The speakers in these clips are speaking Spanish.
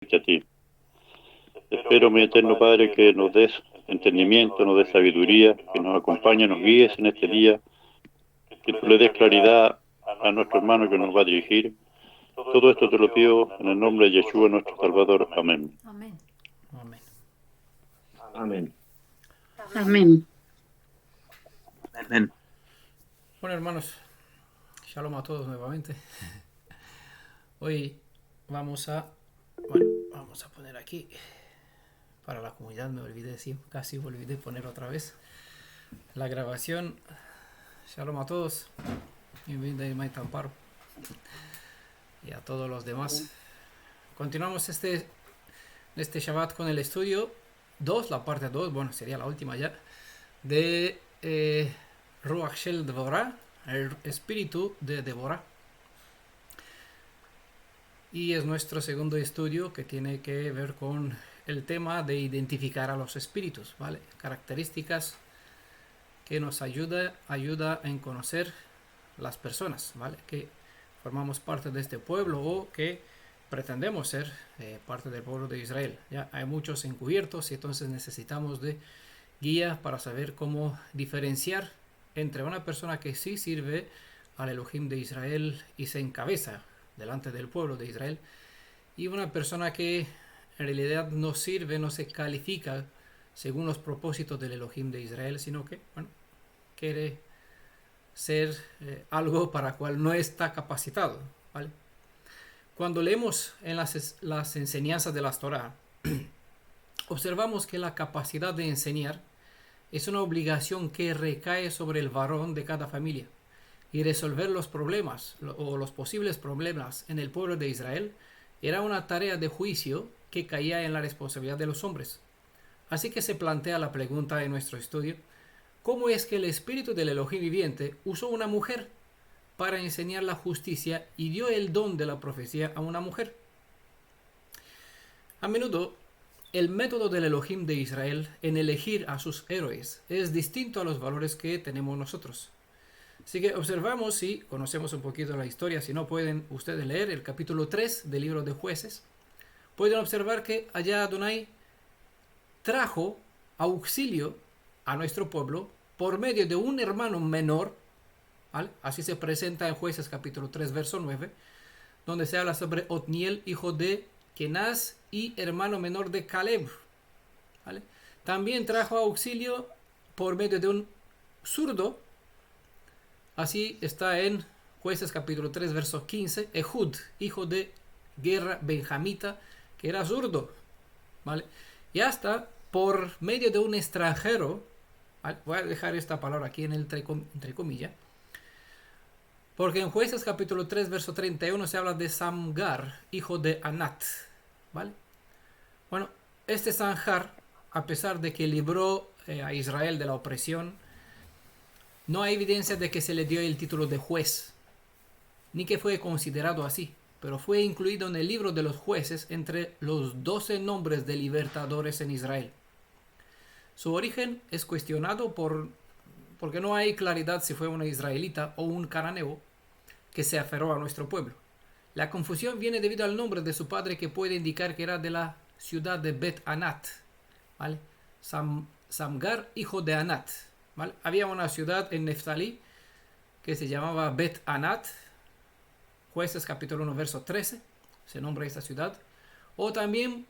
a ti. Espero, mi eterno Padre, que nos des entendimiento, nos des sabiduría, que nos acompañes, nos guíes en este día, que tú le des claridad a nuestro hermano que nos va a dirigir. Todo esto te lo pido en el nombre de Yeshua, nuestro Salvador. Amén. Amén. Amén. Amén. Amén. Amén. Bueno, hermanos, shalom a todos nuevamente. Hoy vamos a poner aquí para la comunidad. Me olvidé, sí, casi olvidé poner otra vez la grabación. Shalom a todos. Bienvenido a Maite Amparo y a todos los demás. Continuamos este Shabbat con el estudio 2, la parte 2, bueno, sería la última ya, de Ruach Shel Devorah, el espíritu de Devorah. Y es nuestro segundo estudio que tiene que ver con el tema de identificar a los espíritus, ¿vale? Características que nos ayuda en conocer las personas, ¿vale? Que formamos parte de este pueblo o que pretendemos ser parte del pueblo de Israel. Ya hay muchos encubiertos y entonces necesitamos de guía para saber cómo diferenciar entre una persona que sí sirve al Elohim de Israel y se encabeza delante del pueblo de Israel y una persona que en realidad no sirve, no se califica según los propósitos del Elohim de Israel, sino que, bueno, quiere ser algo para cual no está capacitado, ¿vale? Cuando leemos en las enseñanzas de la Torá, observamos que la capacidad de enseñar es una obligación que recae sobre el varón de cada familia, y resolver los problemas o los posibles problemas en el pueblo de Israel era una tarea de juicio que caía en la responsabilidad de los hombres. Así que se plantea la pregunta en nuestro estudio: ¿cómo es que el espíritu del Elohim viviente usó una mujer para enseñar la justicia y dio el don de la profecía a una mujer? A menudo, el método del Elohim de Israel en elegir a sus héroes es distinto a los valores que tenemos nosotros. Así que observamos y conocemos un poquito la historia. Si no, pueden ustedes leer el capítulo 3 del libro de Jueces. Pueden observar que allá Adonai trajo auxilio a nuestro pueblo por medio de un hermano menor, ¿vale? Así se presenta en Jueces capítulo 3 verso 9, donde se habla sobre Otniel, hijo de Kenaz y hermano menor de Caleb, ¿vale? También trajo auxilio por medio de un zurdo. Así está en Jueces capítulo 3 verso 15, Ehud, hijo de Guerra benjamita, que era zurdo, ¿vale? Y hasta por medio de un extranjero, ¿vale? Voy a dejar esta palabra aquí en el entre comillas, porque en Jueces capítulo 3 verso 31 se habla de Samgar, hijo de Anat, ¿vale? Bueno, este Samgar, a pesar de que libró a Israel de la opresión, no hay evidencia de que se le dio el título de juez, ni que fue considerado así, pero fue incluido en el libro de los jueces entre los 12 nombres de libertadores en Israel. Su origen es cuestionado porque no hay claridad si fue un israelita o un cananeo que se aferró a nuestro pueblo. La confusión viene debido al nombre de su padre, que puede indicar que era de la ciudad de Bet Anat, ¿vale? Samgar, hijo de Anat, ¿vale? Había una ciudad en Neftalí que se llamaba Bet Anat. Jueces capítulo 1 verso 13 se nombra esta ciudad. O también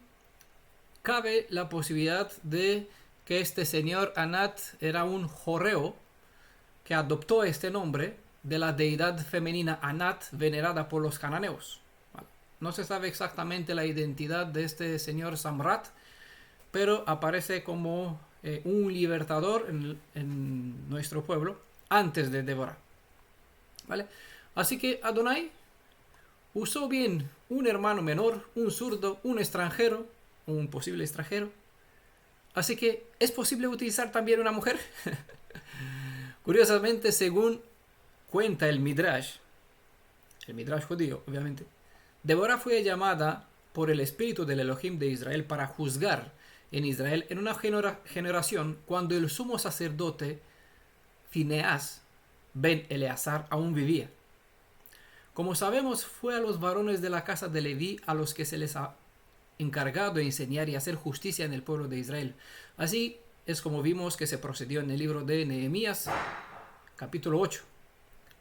cabe la posibilidad de que este señor Anat era un jorreo que adoptó este nombre de la deidad femenina Anat, venerada por los cananeos, ¿vale? No se sabe exactamente la identidad de este señor Samrat, pero aparece como un libertador en nuestro pueblo antes de Deborah, ¿vale? Así que Adonai usó bien un hermano menor, un zurdo, un extranjero, un posible extranjero. Así que es posible utilizar también una mujer. Curiosamente, según cuenta el Midrash judío, obviamente, Deborah fue llamada por el espíritu del Elohim de Israel para juzgar en Israel en una generación cuando el sumo sacerdote Fineas ben Eleazar aún vivía. Como sabemos, fue a los varones de la casa de Leví a los que se les encargado de enseñar y hacer justicia en el pueblo de Israel. Así es como vimos que se procedió en el libro de Nehemías, capítulo 8,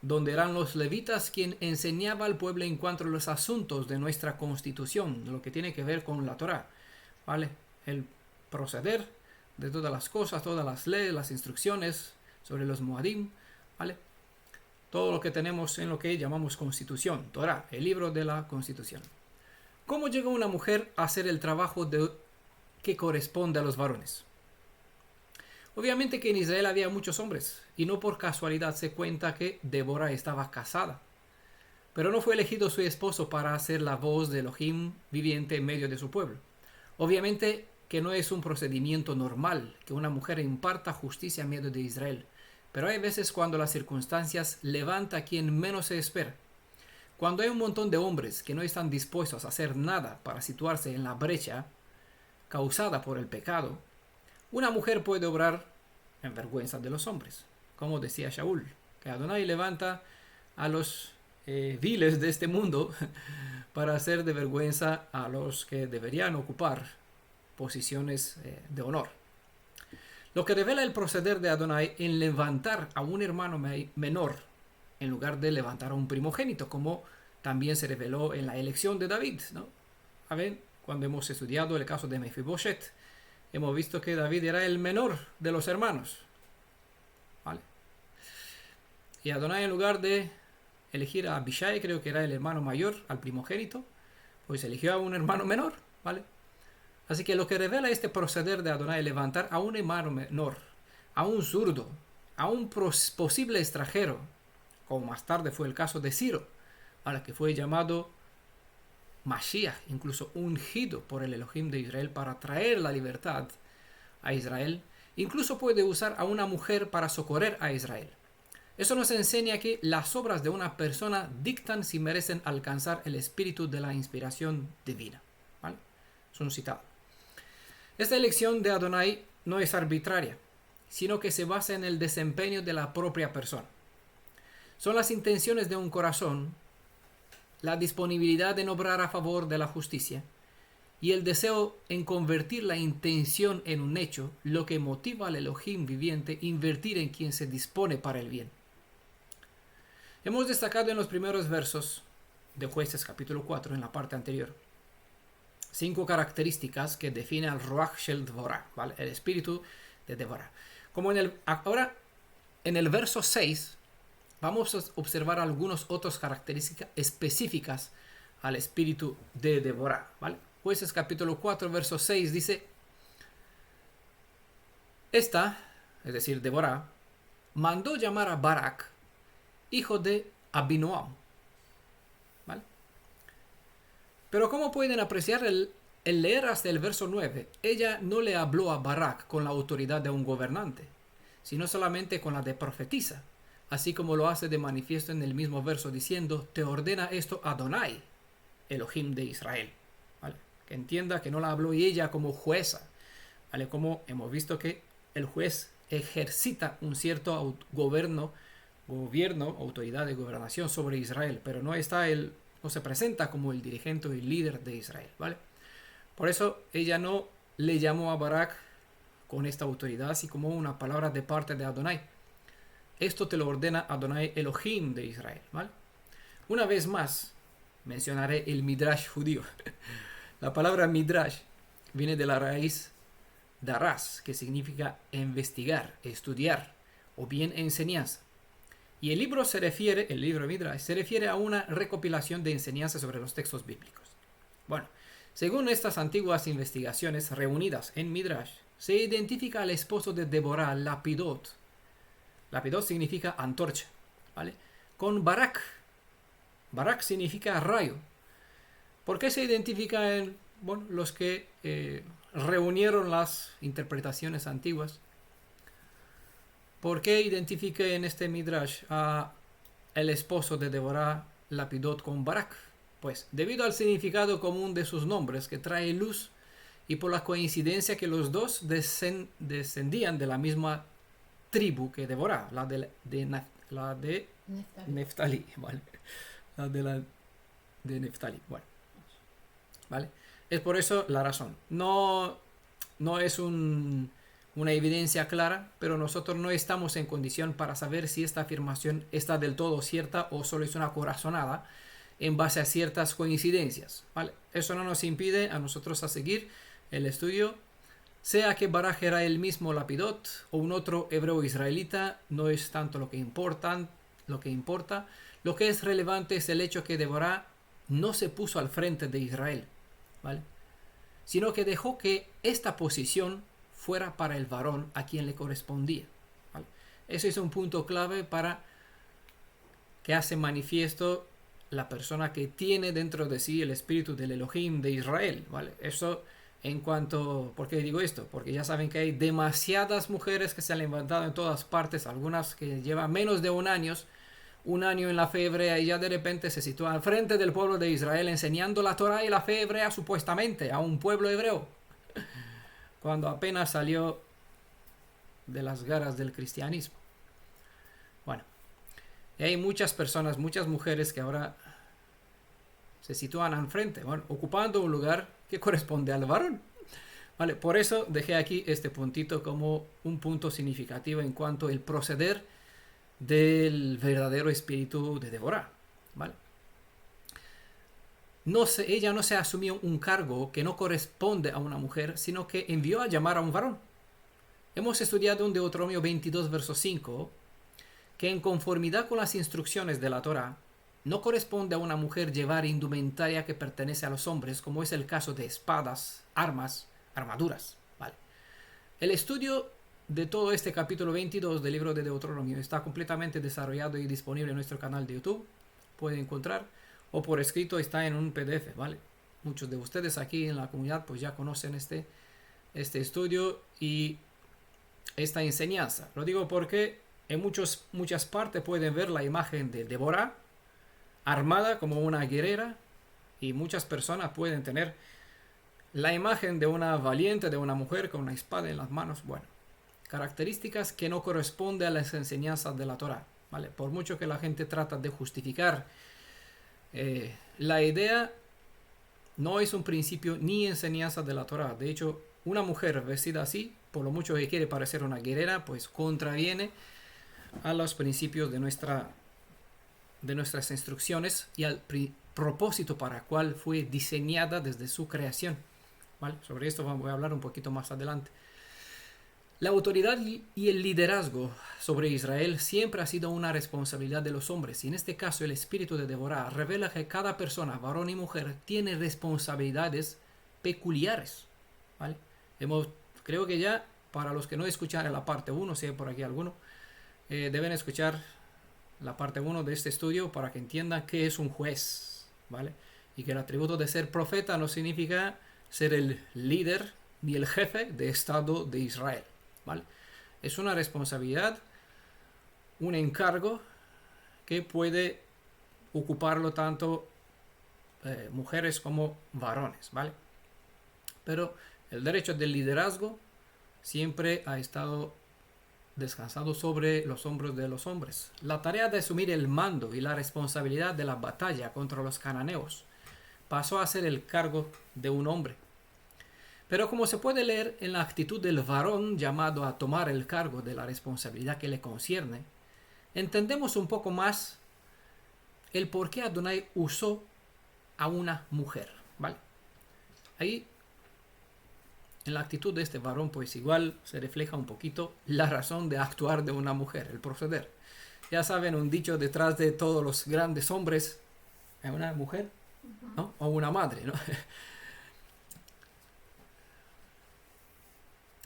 donde eran los levitas quien enseñaba al pueblo en cuanto a los asuntos de nuestra constitución, lo que tiene que ver con la Torá, ¿vale? El proceder de todas las cosas, todas las leyes, las instrucciones sobre los Moadim, ¿vale? Todo lo que tenemos en lo que llamamos Constitución, Torá, el libro de la Constitución. ¿Cómo llega una mujer a hacer el trabajo que corresponde a los varones? Obviamente que en Israel había muchos hombres, y no por casualidad se cuenta que Débora estaba casada. Pero no fue elegido su esposo para hacer la voz de Elohim viviente en medio de su pueblo. Obviamente que no es un procedimiento normal que una mujer imparta justicia en medio de Israel. Pero hay veces cuando las circunstancias levanta a quien menos se espera. Cuando hay un montón de hombres que no están dispuestos a hacer nada para situarse en la brecha causada por el pecado, una mujer puede obrar en vergüenza de los hombres. Como decía Shaul, que Adonai levanta a los viles de este mundo para hacer de vergüenza a los que deberían ocupar posiciones de honor. Lo que revela el proceder de Adonai en levantar a un hermano menor en lugar de levantar a un primogénito, como también se reveló en la elección de David, ¿no? A ver, cuando hemos estudiado el caso de Mefiboshet, hemos visto que David era el menor de los hermanos, ¿vale? Y Adonai, en lugar de elegir a Abishai, creo que era el hermano mayor, al primogénito, pues eligió a un hermano menor, ¿vale? Así que lo que revela este proceder de Adonai, levantar a un hermano menor, a un zurdo, a un posible extranjero, como más tarde fue el caso de Ciro, a la que fue llamado Mashiach, incluso ungido por el Elohim de Israel para traer la libertad a Israel. Incluso puede usar a una mujer para socorrer a Israel. Eso nos enseña que las obras de una persona dictan si merecen alcanzar el espíritu de la inspiración divina, ¿vale? Es un citado. Esta elección de Adonai no es arbitraria, sino que se basa en el desempeño de la propia persona. Son las intenciones de un corazón, la disponibilidad en obrar a favor de la justicia y el deseo en convertir la intención en un hecho, lo que motiva al Elohim viviente a invertir en quien se dispone para el bien. Hemos destacado en los primeros versos de Jueces capítulo 4, en la parte anterior, 5 características que definen al Ruach Shel Dvorah, ¿vale? El espíritu de Dvorah. Como ahora en el verso 6 vamos a observar algunas otras características específicas al espíritu de Dvorah, ¿vale? Jueces capítulo 4, verso 6 dice: esta, es decir, Dvorah, mandó llamar a Barak, hijo de Abinoam, ¿vale? Pero como pueden apreciar el leer hasta el verso 9, ella no le habló a Barak con la autoridad de un gobernante, sino solamente con la de profetisa, así como lo hace de manifiesto en el mismo verso diciendo: te ordena esto Adonai, Elohim de Israel, ¿vale? Que entienda que no la habló ella como jueza, ¿vale? Como hemos visto que el juez ejercita un cierto gobierno, autoridad de gobernación sobre Israel, pero no se presenta como el dirigente o el líder de Israel, ¿vale? Por eso ella no le llamó a Barak con esta autoridad, así como una palabra de parte de Adonai. Esto te lo ordena Adonai Elohim de Israel, ¿vale? Una vez más mencionaré el Midrash judío. La palabra Midrash viene de la raíz daras, que significa investigar, estudiar o bien enseñanza. Y el libro Midrash se refiere a una recopilación de enseñanzas sobre los textos bíblicos. Bueno, según estas antiguas investigaciones reunidas en Midrash, se identifica al esposo de Débora, Lapidot. Lapidot significa antorcha, ¿vale? Con Barak. Barak significa rayo. ¿Por qué se identifica los que reunieron las interpretaciones antiguas? ¿Por qué identifica en este Midrash a el esposo de Débora, Lapidot, con Barak? Pues debido al significado común de sus nombres, que trae luz, y por la coincidencia que los dos descendían de la misma tribu que Débora, la de Neftali, ¿vale? La de Neftali, bueno, ¿vale? Es por eso la razón. No es una evidencia clara, pero nosotros no estamos en condición para saber si esta afirmación está del todo cierta o solo es una corazonada en base a ciertas coincidencias, ¿vale? Eso no nos impide a nosotros a seguir el estudio, sea que Baraj era el mismo Lapidot o un otro hebreo israelita, no es tanto lo que importa. Lo que es relevante es el hecho que Deborah no se puso al frente de Israel, ¿vale? Sino que dejó que esta posición fuera para el varón a quien le correspondía, ¿vale? Ese es un punto clave para que hace manifiesto la persona que tiene dentro de sí el espíritu del Elohim de Israel, ¿vale? Eso en cuanto... ¿Por qué digo esto? Porque ya saben que hay demasiadas mujeres que se han levantado en todas partes, algunas que llevan menos de un año en la fe hebrea y ya de repente se sitúan al frente del pueblo de Israel enseñando la Torah y la fe hebrea supuestamente a un pueblo hebreo, cuando apenas salió de las garras del cristianismo. Bueno, y hay muchas personas, muchas mujeres que ahora se sitúan al frente, bueno, ocupando un lugar que corresponde al varón. Vale, por eso dejé aquí este puntito como un punto significativo en cuanto al proceder del verdadero espíritu de Deborah, ¿vale? Ella no se asumió un cargo que no corresponde a una mujer, sino que envió a llamar a un varón. Hemos estudiado en Deuteronomio 22, verso 5, que en conformidad con las instrucciones de la Torah, no corresponde a una mujer llevar indumentaria que pertenece a los hombres, como es el caso de espadas, armas, armaduras, ¿vale? El estudio de todo este capítulo 22 del libro de Deuteronomio está completamente desarrollado y disponible en nuestro canal de YouTube. Pueden encontrar, o por escrito está en un PDF, ¿vale? Muchos de ustedes aquí en la comunidad pues ya conocen este estudio y esta enseñanza. Lo digo porque en muchas partes pueden ver la imagen de Deborah armada como una guerrera, y muchas personas pueden tener la imagen de una valiente, de una mujer con una espada en las manos. Bueno, características que no corresponden a las enseñanzas de la Torah, ¿vale? Por mucho que la gente trata de justificar la idea, no es un principio ni enseñanza de la Torah. De hecho, una mujer vestida así, por lo mucho que quiere parecer una guerrera, pues contraviene a los principios de nuestras instrucciones y al propósito para el cual fue diseñada desde su creación, ¿vale? Sobre esto voy a hablar un poquito más adelante. La autoridad y el liderazgo sobre Israel siempre ha sido una responsabilidad de los hombres, y en este caso el espíritu de Deborah revela que cada persona, varón y mujer, tiene responsabilidades peculiares, ¿vale? Creo que ya, para los que no escucharon la parte 1, si hay por aquí alguno, deben escuchar la parte 1 de este estudio para que entiendan qué es un juez, ¿vale? Y que el atributo de ser profeta no significa ser el líder ni el jefe de Estado de Israel, ¿vale? Es una responsabilidad, un encargo que puede ocuparlo tanto mujeres como varones, ¿vale? Pero el derecho del liderazgo siempre ha estado descansado sobre los hombros de los hombres. La tarea de asumir el mando y la responsabilidad de la batalla contra los cananeos pasó a ser el cargo de un hombre. Pero como se puede leer en la actitud del varón llamado a tomar el cargo de la responsabilidad que le concierne, entendemos un poco más el por qué Adonai usó a una mujer, ¿vale? Ahí, en la actitud de este varón, pues igual se refleja un poquito la razón de actuar de una mujer, el proceder. Ya saben, un dicho detrás de todos los grandes hombres, hay una mujer, ¿no? O una madre, ¿no?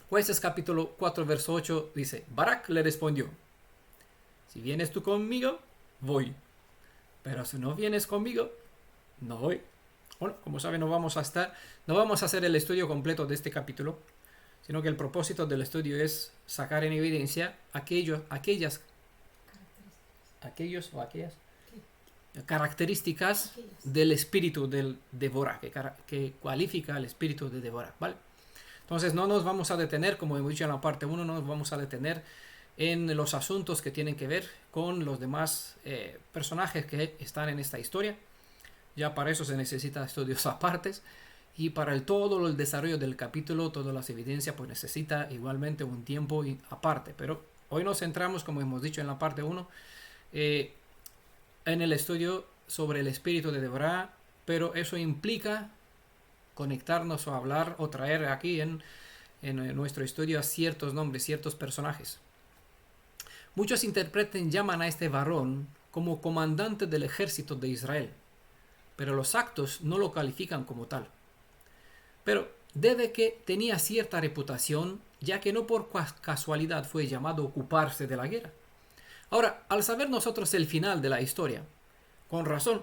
Jueces capítulo 4, verso 8 dice: Barak le respondió: si vienes tú conmigo, voy. Pero si no vienes conmigo, no voy. Bueno, como saben, no vamos a hacer el estudio completo de este capítulo, sino que el propósito del estudio es sacar en evidencia aquellas características del espíritu de Deborah, que cualifica el espíritu de Deborah, ¿vale? Entonces no nos vamos a detener, como hemos dicho en la parte 1, no nos vamos a detener en los asuntos que tienen que ver con los demás personajes que están en esta historia. Ya para eso se necesita estudios apartes. Y para todo el desarrollo del capítulo, todas las evidencias, pues necesita igualmente un tiempo aparte. Pero hoy nos centramos, como hemos dicho en la parte 1, en el estudio sobre el espíritu de Deborah, pero eso implica conectarnos o hablar o traer aquí en nuestro estudio a ciertos nombres, ciertos personajes. Muchos intérpretes llaman a este varón como comandante del ejército de Israel, pero los actos no lo califican como tal. Pero debe que tenía cierta reputación, ya que no por casualidad fue llamado a ocuparse de la guerra. Ahora, al saber nosotros el final de la historia, con razón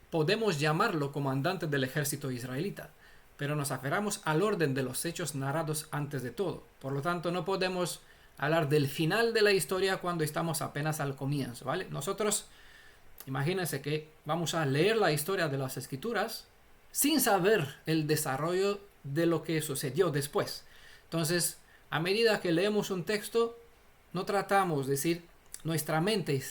podemos llamarlo comandante del ejército israelita, pero nos aferramos al orden de los hechos narrados antes de todo. Por lo tanto, no podemos hablar del final de la historia cuando estamos apenas al comienzo, ¿vale? Nosotros, imagínense que vamos a leer la historia de las escrituras sin saber el desarrollo de lo que sucedió después. Entonces, a medida que leemos un texto, no tratamos de decir, nuestra mente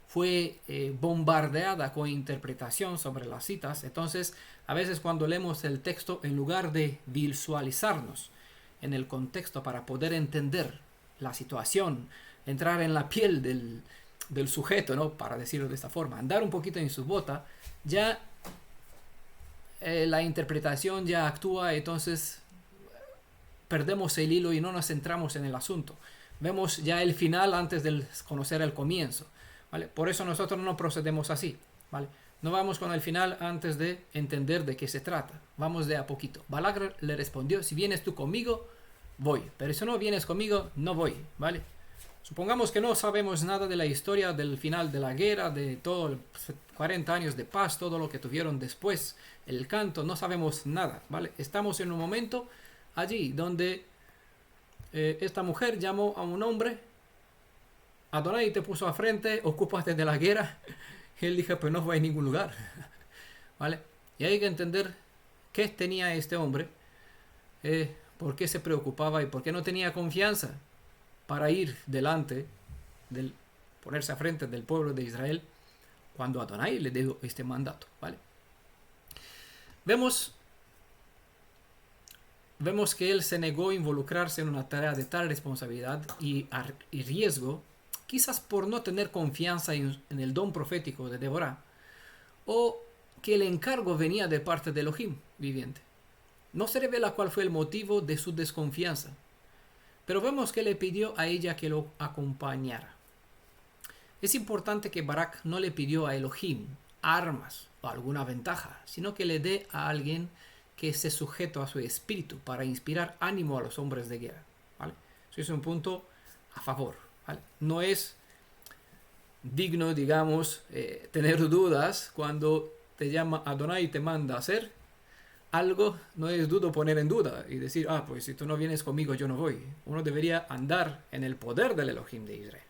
fue bombardeada con interpretación sobre las citas. Entonces, a veces cuando leemos el texto, en lugar de visualizarnos en el contexto para poder entender la situación, entrar en la piel del sujeto, ¿no? Para decirlo de esta forma, andar un poquito en su bota, ya la interpretación ya actúa, entonces perdemos el hilo y no nos centramos en el asunto. Vemos ya el final antes de conocer el comienzo, ¿vale? Por eso nosotros no procedemos así, ¿vale? No vamos con el final antes de entender de qué se trata. Vamos de a poquito. Balak le respondió, si vienes tú conmigo, voy. Pero si no vienes conmigo, no voy, ¿vale? Supongamos que no sabemos nada de la historia del final de la guerra, de todo 40 años de paz, todo lo que tuvieron después, el canto, no sabemos nada, ¿vale? Estamos en un momento allí donde esta mujer llamó a un hombre, Adonai te puso a frente, ocúpate de la guerra, y él dijo, pues no voy a ningún lugar, ¿vale? Y hay que entender qué tenía este hombre, por qué se preocupaba y por qué no tenía confianza para ir delante, ponerse a frente del pueblo de Israel, cuando Adonai le dio este mandato, ¿vale? Vemos que él se negó a involucrarse en una tarea de tal responsabilidad y riesgo, quizás por no tener confianza en el don profético de Deborah, o que el encargo venía de parte de Elohim viviente. No se revela cuál fue el motivo de su desconfianza, pero vemos que le pidió a ella que lo acompañara. Es importante que Barak no le pidió a Elohim armas o alguna ventaja, sino que le dé a alguien que esté sujeto a su espíritu para inspirar ánimo a los hombres de guerra, ¿vale? Eso es un punto a favor, ¿vale? No es digno, digamos, tener dudas cuando te llama Adonai y te manda a hacer algo, no es dudo poner en duda y decir, pues si tú no vienes conmigo yo no voy. Uno debería andar en el poder del Elohim de Israel,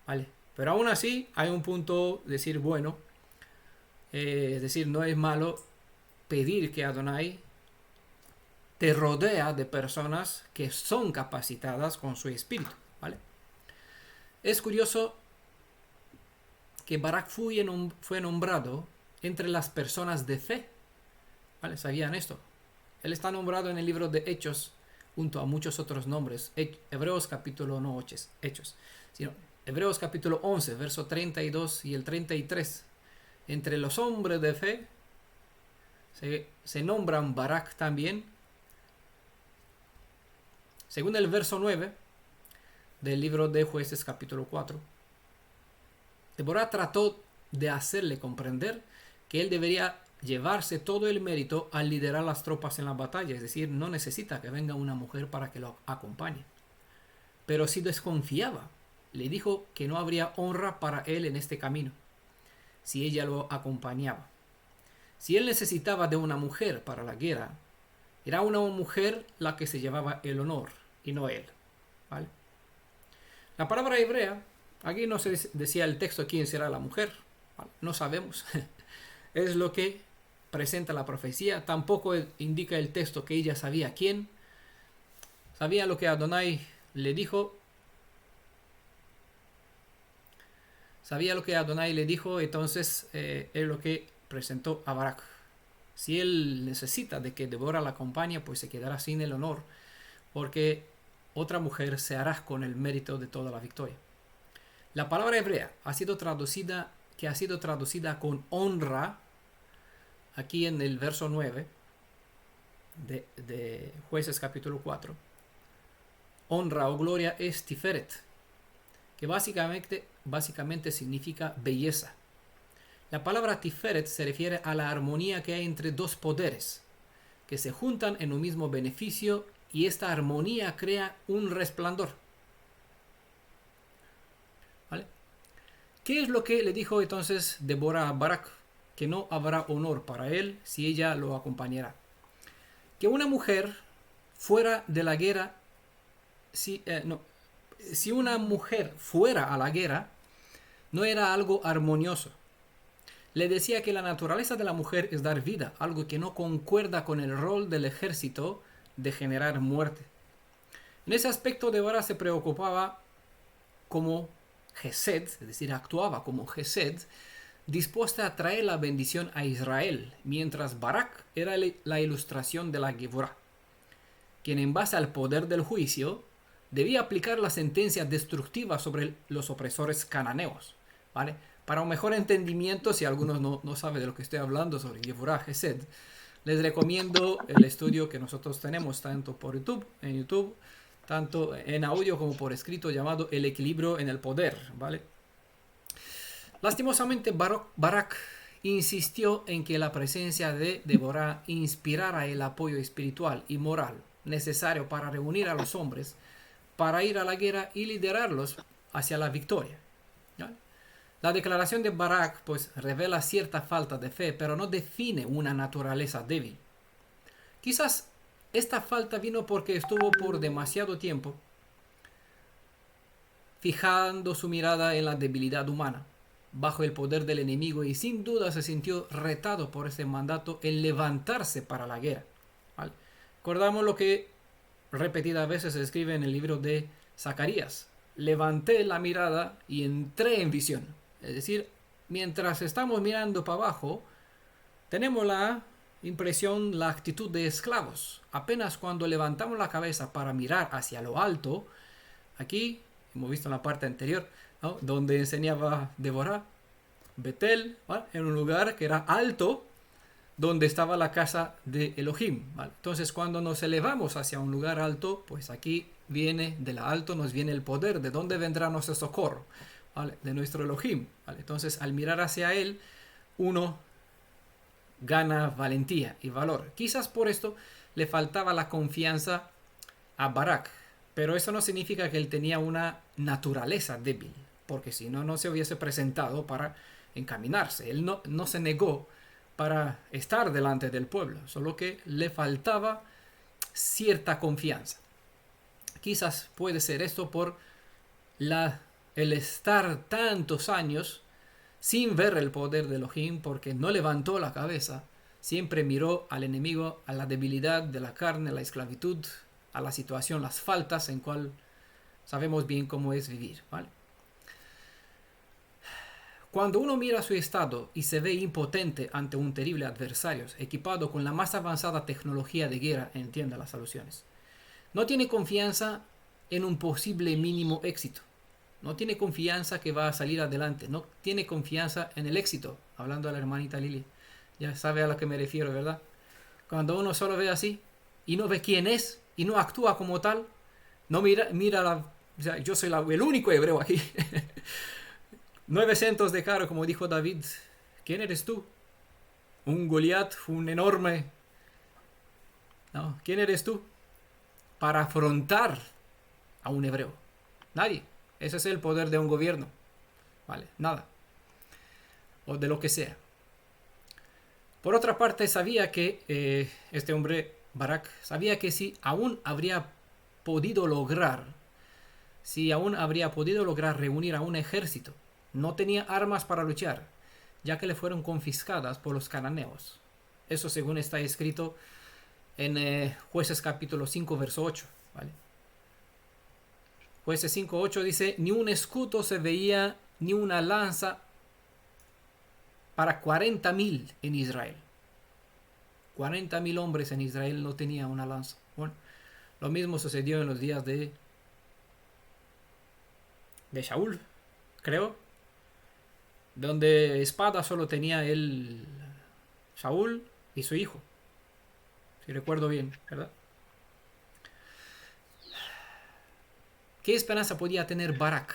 ¿vale? Pero aún así hay un punto decir, bueno, es decir, no es malo pedir que Adonai te rodea de personas que son capacitadas con su espíritu, ¿vale? Es curioso que Barak fue nombrado entre las personas de fe, ¿vale? ¿Sabían esto? Él está nombrado en el libro de Hechos junto a muchos otros nombres. Hebreos capítulo, no Hechos, sino Hebreos capítulo 11, verso 32 y el 33. Entre los hombres de fe se nombran Barak también. Según el verso 9 del libro de Jueces capítulo 4, Deborah trató de hacerle comprender que él debería llevarse todo el mérito al liderar las tropas en la batalla, es decir, no necesita que venga una mujer para que lo acompañe. Pero si desconfiaba, le dijo que no habría honra para él en este camino si ella lo acompañaba. Si él necesitaba de una mujer para la guerra, era una mujer la que se llevaba el honor y no él, ¿vale? La palabra hebrea, aquí no se decía el texto quién será la mujer, ¿vale? No sabemos. Es lo que presenta la profecía. Tampoco indica el texto que ella sabía quién. Sabía lo que Adonai le dijo. Entonces es lo que presentó a Barak. Si él necesita de que Débora la acompañe, pues se quedará sin el honor, porque otra mujer se hará con el mérito de toda la victoria. La palabra hebrea ha sido traducida con honra, aquí en el verso 9 de Jueces capítulo 4. Honra o gloria es tiferet, que básicamente significa belleza. La palabra tiferet se refiere a la armonía que hay entre dos poderes, que se juntan en un mismo beneficio, y esta armonía crea un resplandor. ¿Vale? ¿Qué es lo que le dijo entonces Débora a Barak? Que no habrá honor para él si ella lo acompañará. Que una mujer fuera de la guerra, si una mujer fuera a la guerra, no era algo armonioso. Le decía que la naturaleza de la mujer es dar vida, algo que no concuerda con el rol del ejército de generar muerte. En ese aspecto, Débora se preocupaba como Gesed, es decir, actuaba como Gesed, dispuesta a traer la bendición a Israel, mientras Barak era la ilustración de la Geburah, quien en base al poder del juicio debía aplicar la sentencia destructiva sobre los opresores cananeos. ¿Vale? Para un mejor entendimiento, si algunos no saben de lo que estoy hablando sobre Geburah, Gesed, les recomiendo el estudio que nosotros tenemos tanto por en YouTube, tanto en audio como por escrito, llamado El equilibrio en el poder, ¿vale? Lastimosamente, Barak insistió en que la presencia de Débora inspirara el apoyo espiritual y moral necesario para reunir a los hombres, para ir a la guerra y liderarlos hacia la victoria. ¿Vale? La declaración de Barak pues revela cierta falta de fe, pero no define una naturaleza débil. Quizás esta falta vino porque estuvo por demasiado tiempo fijando su mirada en la debilidad humana, bajo el poder del enemigo, y sin duda se sintió retado por ese mandato en levantarse para la guerra. ¿Vale? Recordamos lo que repetidas veces se escribe en el libro de Zacarías: levanté la mirada y entré en visión. Es decir, mientras estamos mirando para abajo, tenemos la impresión, la actitud de esclavos. Apenas cuando levantamos la cabeza para mirar hacia lo alto, aquí hemos visto en la parte anterior, ¿no?, donde enseñaba Débora, Betel, ¿vale?, en un lugar que era alto, donde estaba la casa de Elohim, ¿vale? Entonces, cuando nos elevamos hacia un lugar alto, pues aquí viene, de la alto nos viene el poder. ¿De dónde vendrá nuestro socorro? ¿Vale? De nuestro Elohim, ¿vale? Entonces, al mirar hacia él, uno gana valentía y valor. Quizás por esto le faltaba la confianza a Barak, pero eso no significa que él tenía una naturaleza débil, porque si no, no se hubiese presentado para encaminarse. Él no se negó para estar delante del pueblo, solo que le faltaba cierta confianza. Quizás puede ser esto por el estar tantos años sin ver el poder de Elohim, porque no levantó la cabeza, siempre miró al enemigo, a la debilidad de la carne, la esclavitud, a la situación, las faltas en cual sabemos bien cómo es vivir, ¿vale? Cuando uno mira su estado y se ve impotente ante un terrible adversario, equipado con la más avanzada tecnología de guerra, entienda las soluciones, no tiene confianza en un posible mínimo éxito. No tiene confianza que va a salir adelante. No tiene confianza en el éxito. Hablando a la hermanita Lili. Ya sabe a lo que me refiero, ¿verdad? Cuando uno solo ve así y no ve quién es y no actúa como tal, no mira o sea, yo soy el único hebreo aquí. 900 de caro, como dijo David. ¿Quién eres tú? Un Goliat, un enorme. No, ¿quién eres tú para afrontar a un hebreo? Nadie. Ese es el poder de un gobierno. Vale, nada. O de lo que sea. Por otra parte, sabía que este hombre, Barak, sabía que si aún habría podido lograr reunir a un ejército, no tenía armas para luchar, ya que le fueron confiscadas por los cananeos. Eso según está escrito en Jueces capítulo 5, verso 8. ¿Vale? Jueces 5:8 dice: ni un escudo se veía, ni una lanza para 40,000 en Israel. 40.000 hombres en Israel no tenían una lanza. Bueno, lo mismo sucedió en los días de Shaul, creo, donde espada solo tenía él, Shaul y su hijo, si recuerdo bien, ¿verdad? ¿Qué esperanza podía tener Barak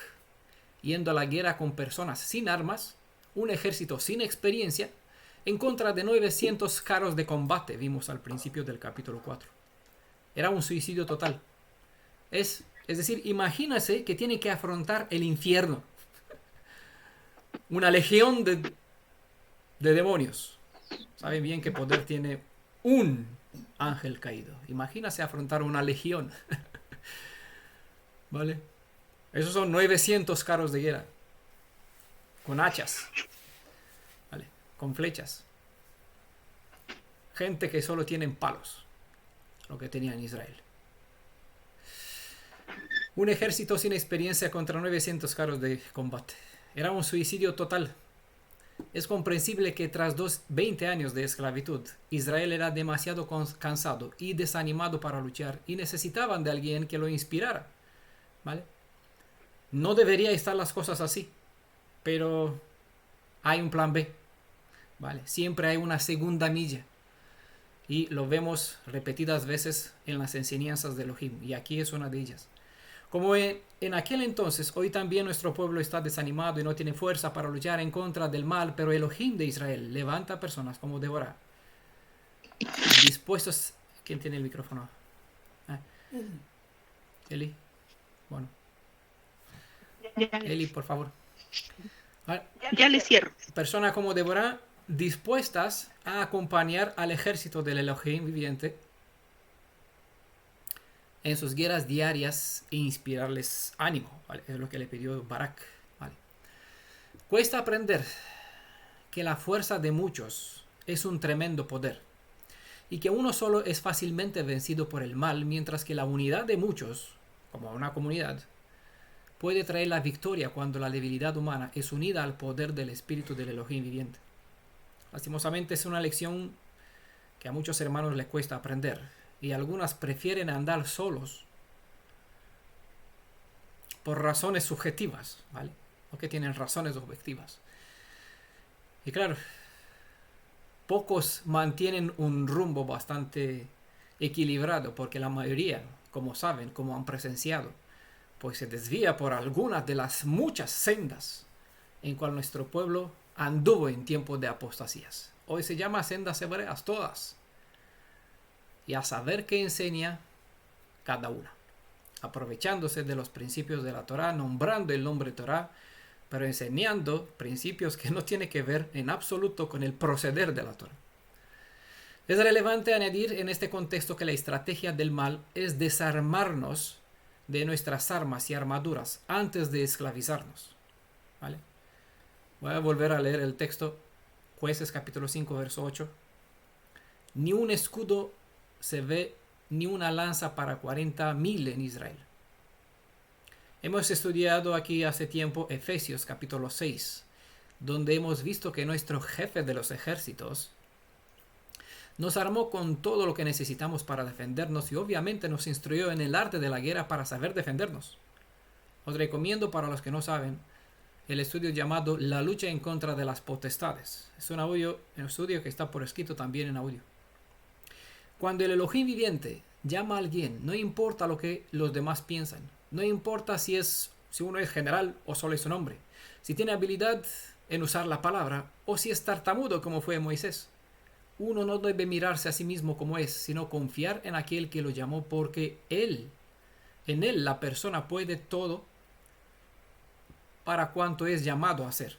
yendo a la guerra con personas sin armas, un ejército sin experiencia, en contra de 900 carros de combate? Vimos al principio del capítulo 4. Era un suicidio total. Es decir, imagínase que tiene que afrontar el infierno. Una legión de demonios. Saben bien qué poder tiene un ángel caído. Imagínase afrontar una legión. ¿Vale? Esos son 900 carros de guerra. Con hachas. ¿Vale? Con flechas. Gente que solo tienen palos. Lo que tenía en Israel. Un ejército sin experiencia contra 900 carros de combate. Era un suicidio total. Es comprensible que tras 20 años de esclavitud, Israel era demasiado cansado y desanimado para luchar y necesitaban de alguien que lo inspirara. ¿Vale? No debería estar las cosas así, pero hay un plan B. ¿Vale? Siempre hay una segunda milla. Y lo vemos repetidas veces en las enseñanzas de Elohim. Y aquí es una de ellas. Como en aquel entonces, hoy también nuestro pueblo está desanimado y no tiene fuerza para luchar en contra del mal, pero Elohim de Israel levanta personas como Débora, dispuestos... ¿Quién tiene el micrófono? Eli. Bueno. Eli, por favor. Ya le cierro. Personas como Débora dispuestas a acompañar al ejército del Elohim viviente en sus guerras diarias e inspirarles ánimo, ¿vale? Es lo que le pidió Barak, ¿vale? Cuesta aprender que la fuerza de muchos es un tremendo poder y que uno solo es fácilmente vencido por el mal, mientras que la unidad de muchos, como una comunidad, puede traer la victoria cuando la debilidad humana es unida al poder del espíritu del Elohim viviente. Lastimosamente es una lección que a muchos hermanos les cuesta aprender. Y algunas prefieren andar solos por razones subjetivas, ¿vale? No que tienen razones objetivas. Y claro, pocos mantienen un rumbo bastante equilibrado, porque la mayoría, como saben, como han presenciado, pues se desvía por algunas de las muchas sendas en cual nuestro pueblo anduvo en tiempos de apostasías. Hoy se llama sendas hebreas todas. Y a saber qué enseña cada una, aprovechándose de los principios de la Torá, nombrando el nombre Torá, pero enseñando principios que no tienen que ver en absoluto con el proceder de la Torá. Es relevante añadir en este contexto que la estrategia del mal es desarmarnos de nuestras armas y armaduras antes de esclavizarnos. ¿Vale? Voy a volver a leer el texto, Jueces capítulo 5, verso 8. Ni un escudo se ve, ni una lanza para 40.000 en Israel. Hemos estudiado aquí hace tiempo Efesios capítulo 6, donde hemos visto que nuestro jefe de los ejércitos nos armó con todo lo que necesitamos para defendernos y obviamente nos instruyó en el arte de la guerra para saber defendernos. Os recomiendo, para los que no saben, el estudio llamado La lucha en contra de las potestades. Es un estudio que está por escrito también en audio. Cuando el Elohim viviente llama a alguien, no importa lo que los demás piensan, no importa si uno es general o solo es un hombre, si tiene habilidad en usar la palabra o si es tartamudo como fue Moisés. Uno no debe mirarse a sí mismo como es, sino confiar en aquel que lo llamó, porque en él la persona puede todo para cuanto es llamado a hacer.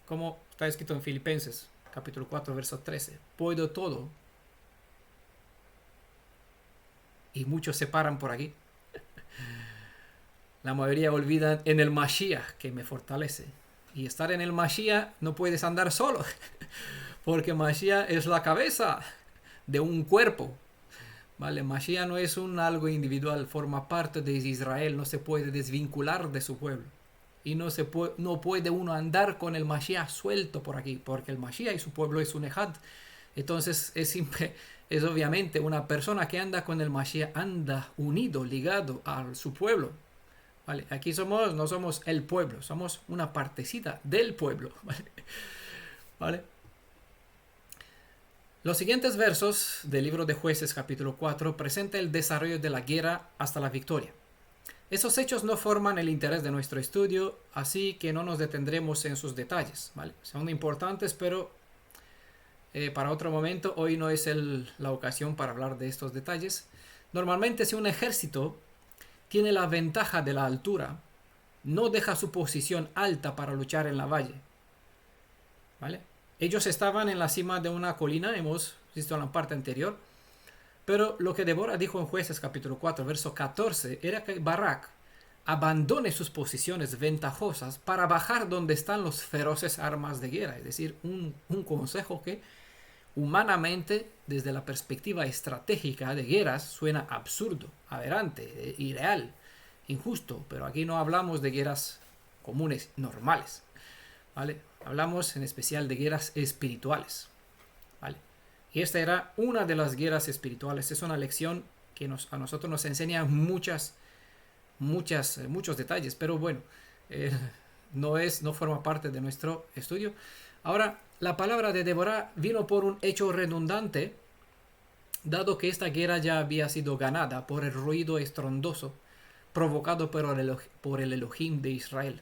Como está escrito en Filipenses capítulo 4, verso 13. Puedo todo. Y muchos se paran por aquí. La mayoría olvidan en el Mashiach que me fortalece. Y estar en el Mashiach no puedes andar solo. Porque Mashiach es la cabeza de un cuerpo. ¿Vale? Mashiach no es algo individual. Forma parte de Israel. No se puede desvincular de su pueblo. Y no puede uno andar con el Mashiach suelto por aquí. Porque el Mashiach y su pueblo es un ejad. Entonces es obviamente una persona que anda con el Mashiach, anda unido, ligado a su pueblo. ¿Vale? Aquí no somos el pueblo, somos una partecita del pueblo. ¿Vale? ¿Vale? Los siguientes versos del libro de Jueces capítulo 4 presentan el desarrollo de la guerra hasta la victoria. Esos hechos no forman el interés de nuestro estudio, así que no nos detendremos en sus detalles. ¿Vale? Son importantes, pero para otro momento. Hoy no es la ocasión para hablar de estos detalles. Normalmente, si un ejército tiene la ventaja de la altura, no deja su posición alta para luchar en la valle. ¿Vale? Ellos estaban en la cima de una colina, hemos visto en la parte anterior, pero lo que Débora dijo en Jueces capítulo 4, verso 14, era que Barak abandone sus posiciones ventajosas para bajar donde están los feroces armas de guerra. Es decir, un consejo que humanamente, desde la perspectiva estratégica de guerras, suena absurdo, aberrante, irreal, injusto, pero aquí no hablamos de guerras comunes, normales, ¿vale? Hablamos en especial de guerras espirituales, ¿vale? Y esta era una de las guerras espirituales. Es una lección que a nosotros nos enseña muchos detalles, pero bueno, no forma parte de nuestro estudio. Ahora, la palabra de Débora vino por un hecho redundante, dado que esta guerra ya había sido ganada por el ruido estrondoso provocado por el Elohim de Israel.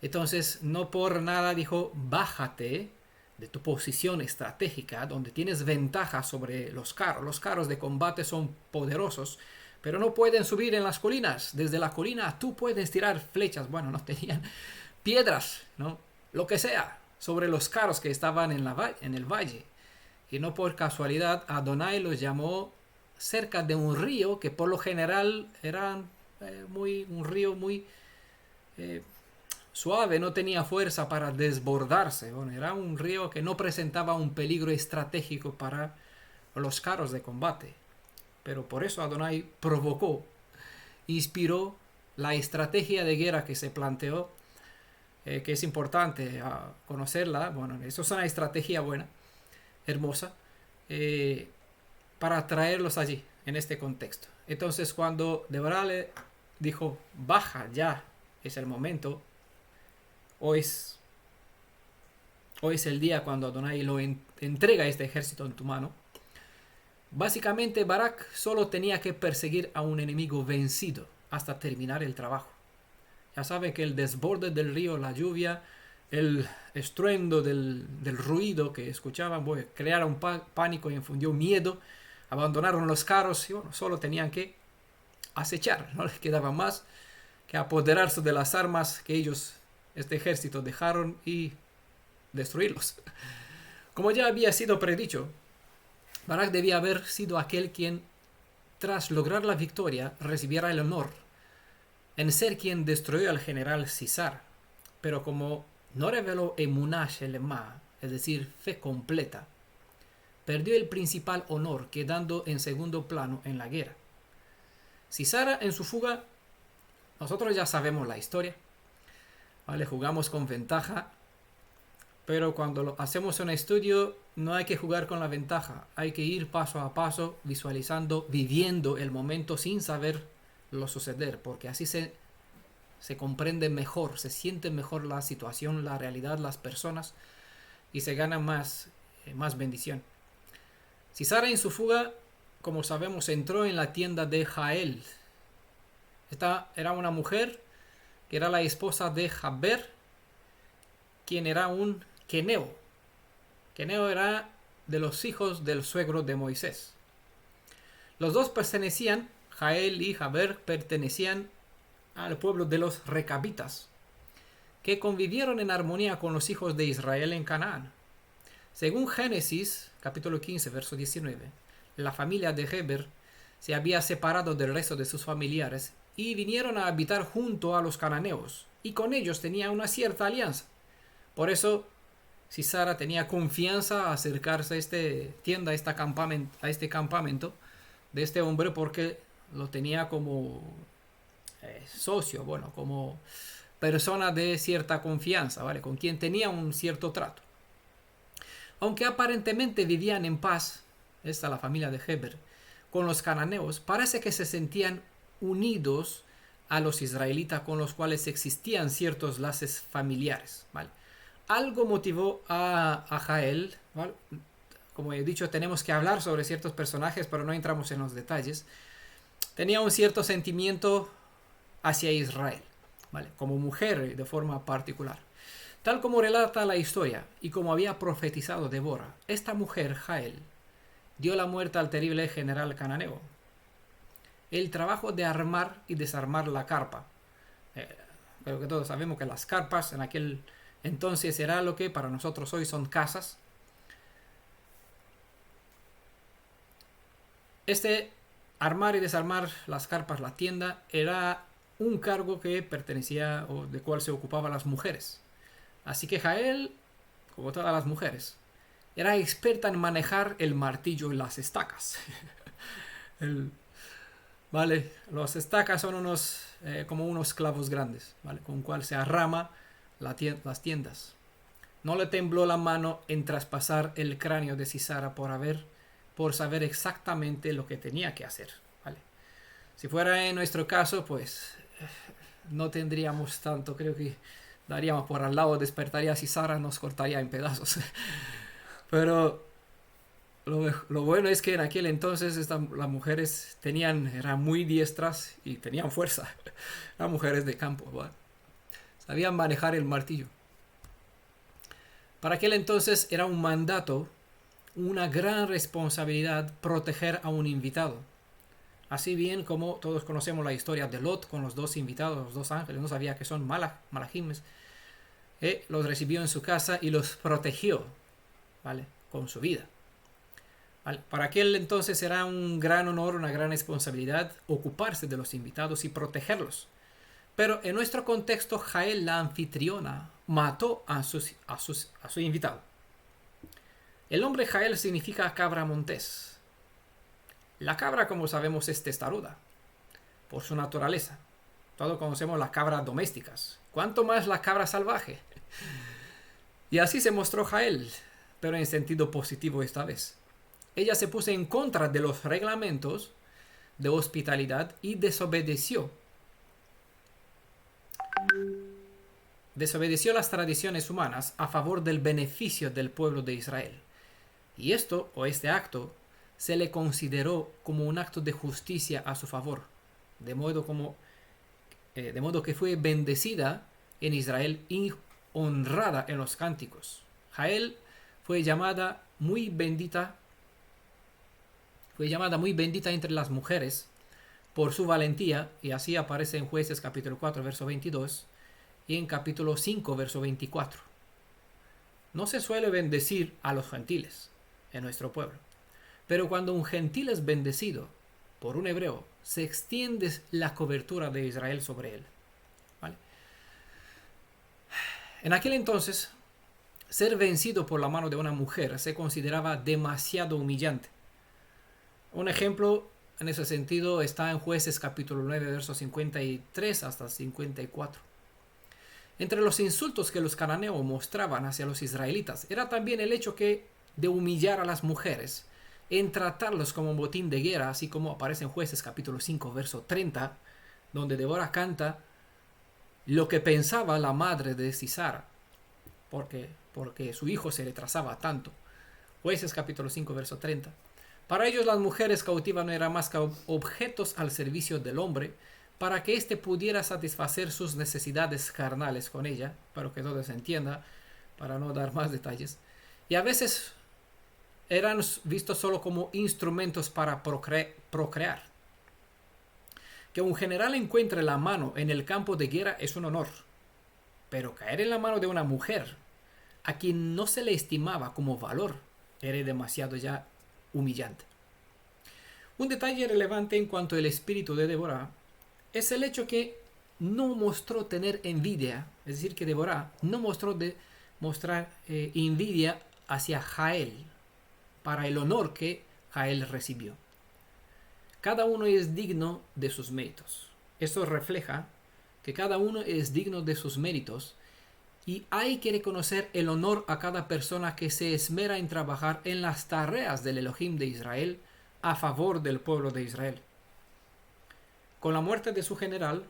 Entonces, no por nada dijo, bájate de tu posición estratégica, donde tienes ventaja sobre los carros. Los carros de combate son poderosos, pero no pueden subir en las colinas. Desde la colina tú puedes tirar flechas. Bueno, no tenían piedras, ¿no? Lo que sea, sobre los carros que estaban en el valle. Y no por casualidad, Adonai los llamó cerca de un río que por lo general era un río muy suave, no tenía fuerza para desbordarse. Bueno, era un río que no presentaba un peligro estratégico para los carros de combate. Pero por eso Adonai inspiró la estrategia de guerra que se planteó, que es importante conocerla. Bueno, eso es una estrategia buena, hermosa, para traerlos allí, en este contexto. Entonces, cuando Débora le dijo, baja ya, es el momento, hoy es el día cuando Adonai lo entrega este ejército en tu mano. Básicamente, Barak solo tenía que perseguir a un enemigo vencido hasta terminar el trabajo. Ya saben que el desborde del río, la lluvia, el estruendo del ruido que escuchaban, crearon pánico y infundió miedo. Abandonaron los carros y solo tenían que acechar. No les quedaba más que apoderarse de las armas que este ejército, dejaron y destruirlos. Como ya había sido predicho, Barak debía haber sido aquel quien, tras lograr la victoria, recibiera el honor en ser quien destruyó al general Sisara. Pero como no reveló emuná shelema, es decir, fe completa, perdió el principal honor, quedando en segundo plano en la guerra. Sisara, en su fuga, nosotros ya sabemos la historia, ¿vale? Jugamos con ventaja, pero cuando hacemos un estudio no hay que jugar con la ventaja, hay que ir paso a paso, visualizando, viviendo el momento sin saber lo suceder, porque así se comprende mejor, se siente mejor la situación, la realidad, las personas, y se gana más bendición. Sisara en su fuga, como sabemos, entró en la tienda de Jael. Esta era una mujer que era la esposa de Jaber, quien era un queneo. Queneo era de los hijos del suegro de Moisés. Los dos Jael y Jaber pertenecían al pueblo de los recabitas, que convivieron en armonía con los hijos de Israel en Canaán. Según Génesis, capítulo 15, verso 19, la familia de Heber se había separado del resto de sus familiares y vinieron a habitar junto a los cananeos, y con ellos tenía una cierta alianza. Por eso, Sisara tenía confianza a acercarse a este campamento de este hombre, porque lo tenía como socio, como persona de cierta confianza, ¿vale? Con quien tenía un cierto trato. Aunque aparentemente vivían en paz esta la familia de Heber, con los cananeos, parece que se sentían unidos a los israelitas con los cuales existían ciertos lazos familiares, ¿vale? Algo motivó a Jael, ¿vale? Como he dicho, tenemos que hablar sobre ciertos personajes, pero no entramos en los detalles. Tenía un cierto sentimiento hacia Israel, ¿vale? Como mujer de forma particular. Tal como relata la historia y como había profetizado Débora, esta mujer, Jael, dio la muerte al terrible general cananeo. El trabajo de armar y desarmar la carpa. Creo que todos sabemos que las carpas en aquel entonces era lo que para nosotros hoy son casas. Este armar y desarmar las carpas, la tienda, era un cargo que pertenecía o de cual se ocupaban las mujeres. Así que Jael, como todas las mujeres, era experta en manejar el martillo y las estacas. ¿Vale? Las estacas son como unos clavos grandes, ¿vale? Con cual se arrama las tiendas. No le tembló la mano en traspasar el cráneo de Sisara por saber exactamente lo que tenía que hacer, ¿vale? Si fuera en nuestro caso, pues no tendríamos tanto, creo que daríamos por al lado, despertaría a Sisara, nos cortaría en pedazos. Pero lo bueno es que en aquel entonces las mujeres eran muy diestras y tenían fuerza. Eran mujeres de campo, ¿vale? Sabían manejar el martillo. Para aquel entonces era un mandato, una gran responsabilidad proteger a un invitado. Así bien como todos conocemos la historia de Lot con los dos invitados, los dos ángeles, no sabía que son malajimes. Los recibió en su casa y los protegió, ¿vale? Con su vida. ¿Vale? Para aquel entonces era un gran honor, una gran responsabilidad ocuparse de los invitados y protegerlos. Pero en nuestro contexto, Jael, la anfitriona, mató a su invitado. El nombre Jael significa cabra montés. La cabra, como sabemos, es testaruda por su naturaleza. Todos conocemos las cabras domésticas. ¿Cuánto más la cabra salvaje? Y así se mostró Jael, pero en sentido positivo esta vez. Ella se puso en contra de los reglamentos de hospitalidad y desobedeció. Desobedeció las tradiciones humanas a favor del beneficio del pueblo de Israel. Y este acto se le consideró como un acto de justicia a su favor, de modo que fue bendecida en Israel y honrada en los cánticos. Jael fue llamada muy bendita entre las mujeres por su valentía, y así aparece en Jueces capítulo 4, verso 22, y en capítulo 5, verso 24. No se suele bendecir a los gentiles en nuestro pueblo, pero cuando un gentil es bendecido por un hebreo, se extiende la cobertura de Israel sobre él, ¿vale? En aquel entonces, ser vencido por la mano de una mujer se consideraba demasiado humillante. Un ejemplo en ese sentido está en Jueces capítulo 9, versos 53 hasta 54. Entre los insultos que los cananeos mostraban hacia los israelitas era también el hecho de humillar a las mujeres, en tratarlos como botín de guerra, así como aparece en Jueces capítulo 5, verso 30, donde Débora canta lo que pensaba la madre de Sisara, porque su hijo se retrasaba tanto. Jueces capítulo 5, verso 30. Para ellos las mujeres cautivas no eran más que objetos al servicio del hombre, para que éste pudiera satisfacer sus necesidades carnales con ella, para que todo se entienda, para no dar más detalles. Y a veces eran vistos solo como instrumentos para procrear. Que un general encuentre la mano en el campo de guerra es un honor, pero caer en la mano de una mujer, a quien no se le estimaba como valor, era demasiado ya humillante. Un detalle relevante en cuanto al espíritu de Débora es el hecho que no mostró tener envidia, es decir, que Débora no mostró mostrar envidia hacia Jael para el honor que Jael recibió. Cada uno es digno de sus méritos. Esto refleja que cada uno es digno de sus méritos Y hay que reconocer el honor a cada persona que se esmera en trabajar en las tareas del Elohim de Israel a favor del pueblo de Israel. Con la muerte de su general,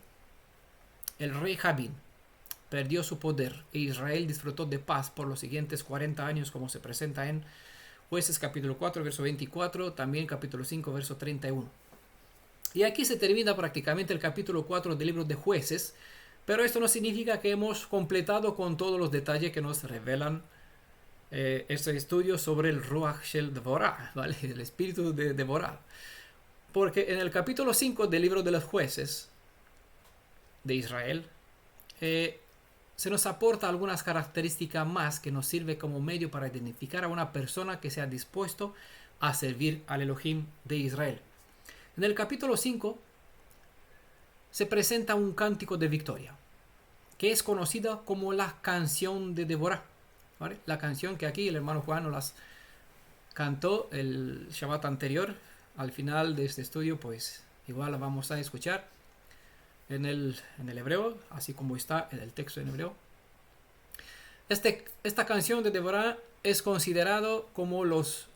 el rey Jabín perdió su poder e Israel disfrutó de paz por los siguientes 40 años, como se presenta en Jueces capítulo 4, verso 24, también capítulo 5, verso 31. Y aquí se termina prácticamente el capítulo 4 del libro de Jueces, pero esto no significa que hemos completado con todos los detalles que nos revelan este estudio sobre el Ruach Shel Devorah, ¿vale? El espíritu de Devorah. Porque en el capítulo 5 del libro de los Jueces de Israel, se nos aporta algunas características más que nos sirve como medio para identificar a una persona que sea dispuesto a servir al Elohim de Israel. En el capítulo 5 se presenta un cántico de victoria, que es conocida como la canción de Deborah, ¿vale? La canción que aquí el hermano Juan nos las cantó el Shabbat anterior. Al final de este estudio, pues igual la vamos a escuchar en el hebreo, así como está en el texto en hebreo. Esta canción de Deborah es considerado como los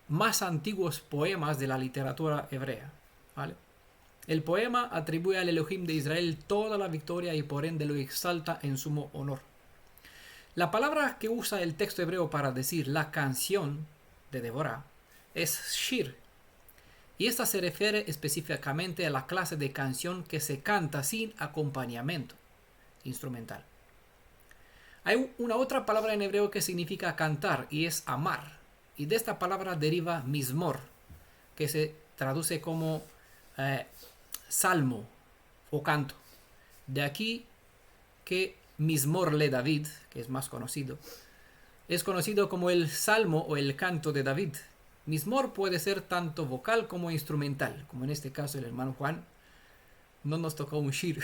más antiguos poemas de la literatura hebrea, ¿vale? El poema atribuye al Elohim de Israel toda la victoria y por ende lo exalta en sumo honor. La palabra que usa el texto hebreo para decir la canción de Deborah es shir, y esta se refiere específicamente a la clase de canción que se canta sin acompañamiento instrumental. Hay una otra palabra en hebreo que significa cantar y es amar. Y de esta palabra deriva mismor, que se traduce como salmo o canto. De aquí que Mismor le David, que es más conocido, es conocido como el salmo o el canto de David. Mismor puede ser tanto vocal como instrumental, como en este caso el hermano Juan no nos tocó un shir,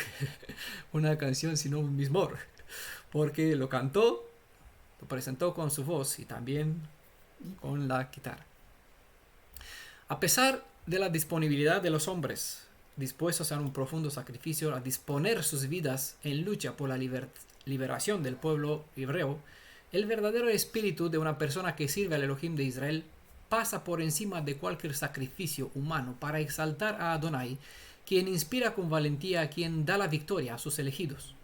una canción, sino un mismor, porque lo cantó, lo presentó con su voz y también con la guitarra. A pesar de la disponibilidad de los hombres dispuestos a un profundo sacrificio, a disponer sus vidas en lucha por la liberación del pueblo hebreo, el verdadero espíritu de una persona que sirve al Elohim de Israel pasa por encima de cualquier sacrificio humano para exaltar a Adonai, quien inspira con valentía a quien da la victoria a sus elegidos.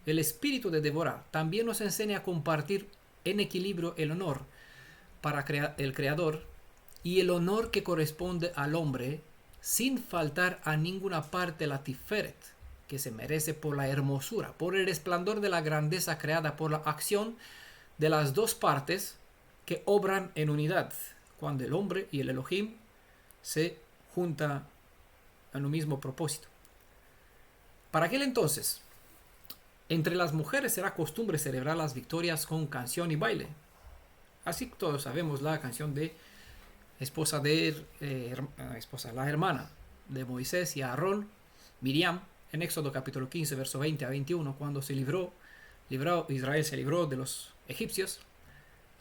El espíritu de Deborah también nos enseña a compartir en equilibrio el honor para el Creador y el honor que corresponde al hombre, sin faltar a ninguna parte la tiferet que se merece por la hermosura, por el resplandor de la grandeza creada por la acción de las dos partes que obran en unidad, cuando el hombre y el Elohim se juntan en un mismo propósito. Para aquel entonces, entre las mujeres era costumbre celebrar las victorias con canción y baile. Así que todos sabemos la canción de la hermana de Moisés y Aarón, Miriam, en Éxodo capítulo 15, verso 20 a 21, cuando Israel se libró de los egipcios.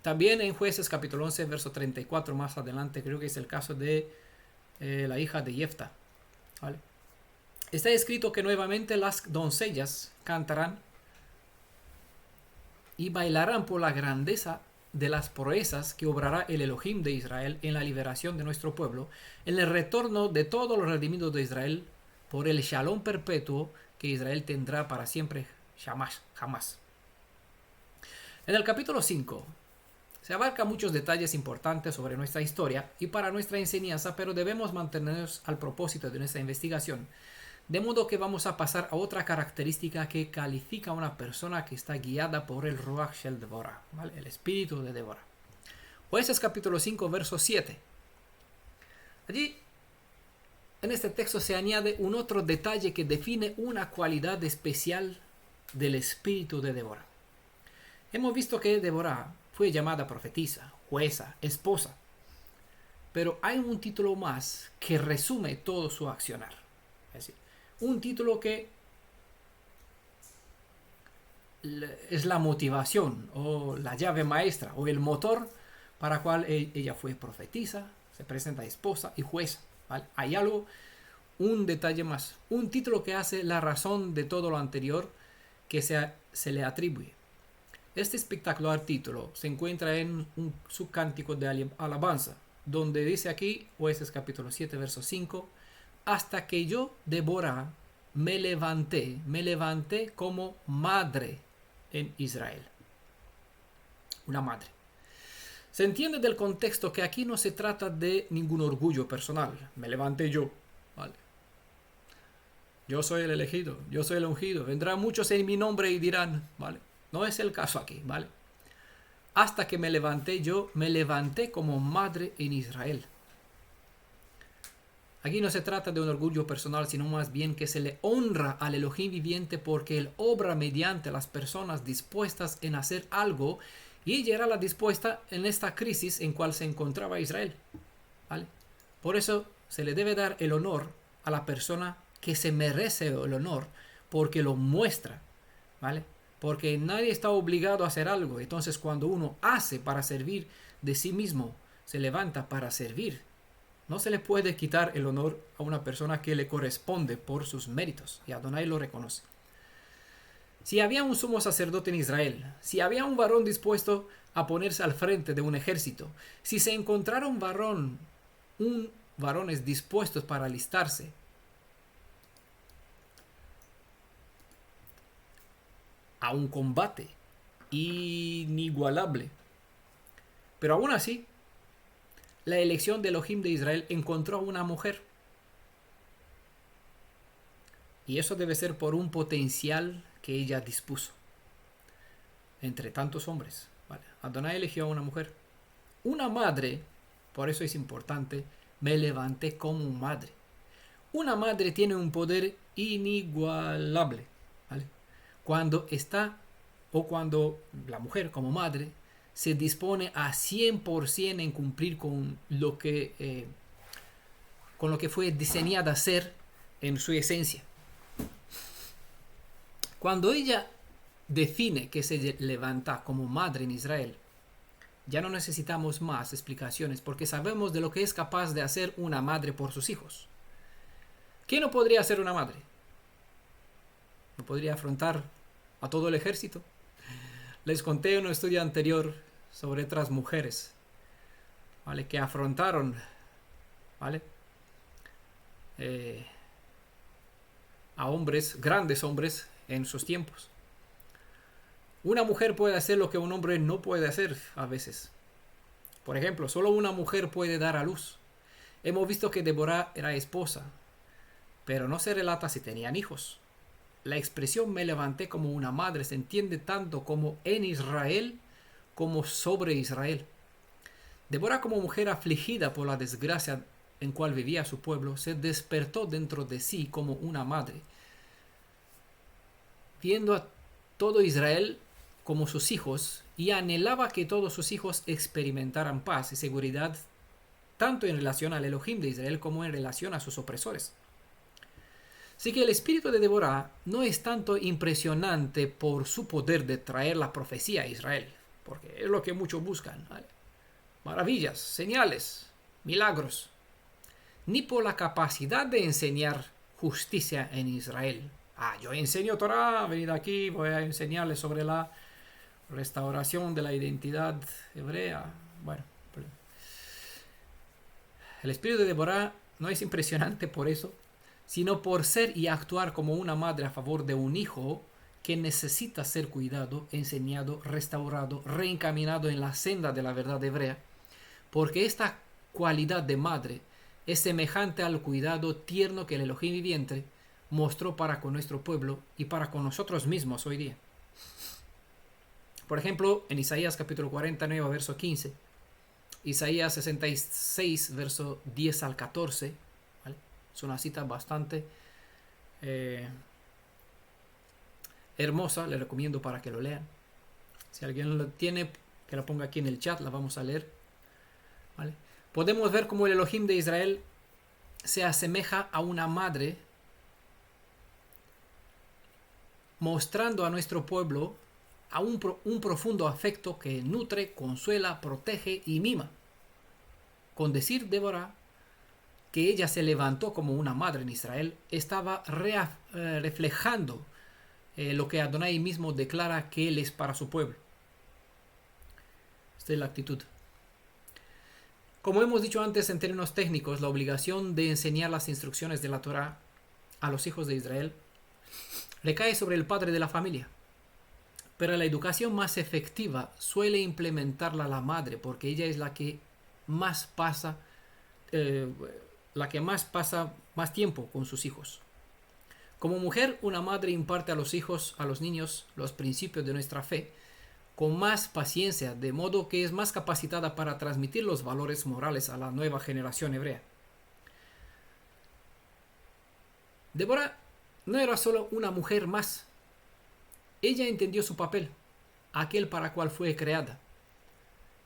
También en Jueces capítulo 11, verso 34, más adelante, creo que es el caso de la hija de Jefta, ¿vale? Está escrito que nuevamente las doncellas cantarán y bailarán por la grandeza de las proezas que obrará el Elohim de Israel en la liberación de nuestro pueblo, en el retorno de todos los redimidos de Israel, por el shalom perpetuo que Israel tendrá para siempre, jamás. En el capítulo 5 se abarca muchos detalles importantes sobre nuestra historia y para nuestra enseñanza, pero debemos mantenernos al propósito de nuestra investigación. De modo que vamos a pasar a otra característica que califica a una persona que está guiada por el Ruach Shel Devorah, ¿vale? El espíritu de Deborah. Jueces capítulo 5, verso 7. Allí, en este texto se añade un otro detalle que define una cualidad especial del espíritu de Deborah. Hemos visto que Deborah fue llamada profetisa, jueza, esposa. Pero hay un título más que resume todo su accionar. Es decir, un título que es la motivación o la llave maestra o el motor para cual ella fue profetisa, se presenta esposa y jueza, ¿vale? Hay un detalle más, un título que hace la razón de todo lo anterior, que se le atribuye. Este espectacular título se encuentra en su cántico de alabanza, donde dice aquí, Jueces capítulo 7, verso 5, hasta que yo, Débora, me levanté como madre en Israel. Una madre. Se entiende del contexto que aquí no se trata de ningún orgullo personal. Me levanté yo, ¿vale? Yo soy el elegido, yo soy el ungido. Vendrán muchos en mi nombre y dirán, ¿vale? No es el caso aquí, ¿vale? Hasta que me levanté yo, me levanté como madre en Israel. Aquí no se trata de un orgullo personal, sino más bien que se le honra al Elohim viviente porque Él obra mediante las personas dispuestas en hacer algo, y ella era la dispuesta en esta crisis en cual se encontraba Israel, ¿vale? Por eso se le debe dar el honor a la persona que se merece el honor porque lo muestra, ¿vale? Porque nadie está obligado a hacer algo. Entonces cuando uno hace para servir de sí mismo, se levanta para servir, no se le puede quitar el honor a una persona que le corresponde por sus méritos. Y Adonai lo reconoce. Si había un sumo sacerdote en Israel, si había un varón dispuesto a ponerse al frente de un ejército, si se encontraron varones dispuestos para alistarse, a un combate inigualable. Pero aún así, la elección de Elohim de Israel encontró a una mujer. Y eso debe ser por un potencial que ella dispuso. Entre tantos hombres, ¿vale? Adonai eligió a una mujer. Una madre, por eso es importante, me levanté como madre. Una madre tiene un poder inigualable, ¿vale? Cuando la mujer como madre se dispone a 100% en cumplir con lo que fue diseñada a ser en su esencia. Cuando ella define que se levanta como madre en Israel, ya no necesitamos más explicaciones porque sabemos de lo que es capaz de hacer una madre por sus hijos. ¿Qué no podría hacer una madre? ¿No podría afrontar a todo el ejército? Les conté en un estudio anterior sobre otras mujeres, ¿vale? Que afrontaron, ¿vale? A hombres, grandes hombres en sus tiempos. Una mujer puede hacer lo que un hombre no puede hacer a veces. Por ejemplo, solo una mujer puede dar a luz. Hemos visto que Débora era esposa, pero no se relata si tenían hijos. La expresión me levanté como una madre se entiende tanto como en Israel como sobre Israel. Débora, como mujer afligida por la desgracia en cual vivía su pueblo, se despertó dentro de sí como una madre, viendo a todo Israel como sus hijos, y anhelaba que todos sus hijos experimentaran paz y seguridad, tanto en relación al Elohim de Israel como en relación a sus opresores. Así que el espíritu de Débora no es tanto impresionante por su poder de traer la profecía a Israel, porque es lo que muchos buscan, ¿vale? Maravillas, señales, milagros, ni por la capacidad de enseñar justicia en Israel. Yo enseño Torah, venid aquí, voy a enseñarles sobre la restauración de la identidad hebrea. Bueno, el espíritu de Débora no es impresionante por eso, sino por ser y actuar como una madre a favor de un hijo que necesita ser cuidado, enseñado, restaurado, reencaminado en la senda de la verdad hebrea, porque esta cualidad de madre es semejante al cuidado tierno que el Elohim viviente mostró para con nuestro pueblo y para con nosotros mismos hoy día. Por ejemplo, en Isaías capítulo 49, verso 15, Isaías 66, verso 10 al 14, ¿vale? Es una cita bastante hermosa, le recomiendo para que lo lean. Si alguien lo tiene, que lo ponga aquí en el chat, la vamos a leer, ¿vale? Podemos ver cómo el Elohim de Israel se asemeja a una madre, mostrando a nuestro pueblo a un profundo afecto que nutre, consuela, protege y mima. Con decir Débora que ella se levantó como una madre en Israel, estaba reflejando lo que Adonai mismo declara que Él es para su pueblo. Esta es la actitud. Como hemos dicho antes en términos técnicos, la obligación de enseñar las instrucciones de la Torá a los hijos de Israel recae sobre el padre de la familia. Pero la educación más efectiva suele implementarla la madre, porque ella es la que más pasa más tiempo con sus hijos. Como mujer, una madre imparte a los hijos, a los niños, los principios de nuestra fe con más paciencia, de modo que es más capacitada para transmitir los valores morales a la nueva generación hebrea. Débora no era solo una mujer más. Ella entendió su papel, aquel para cual fue creada.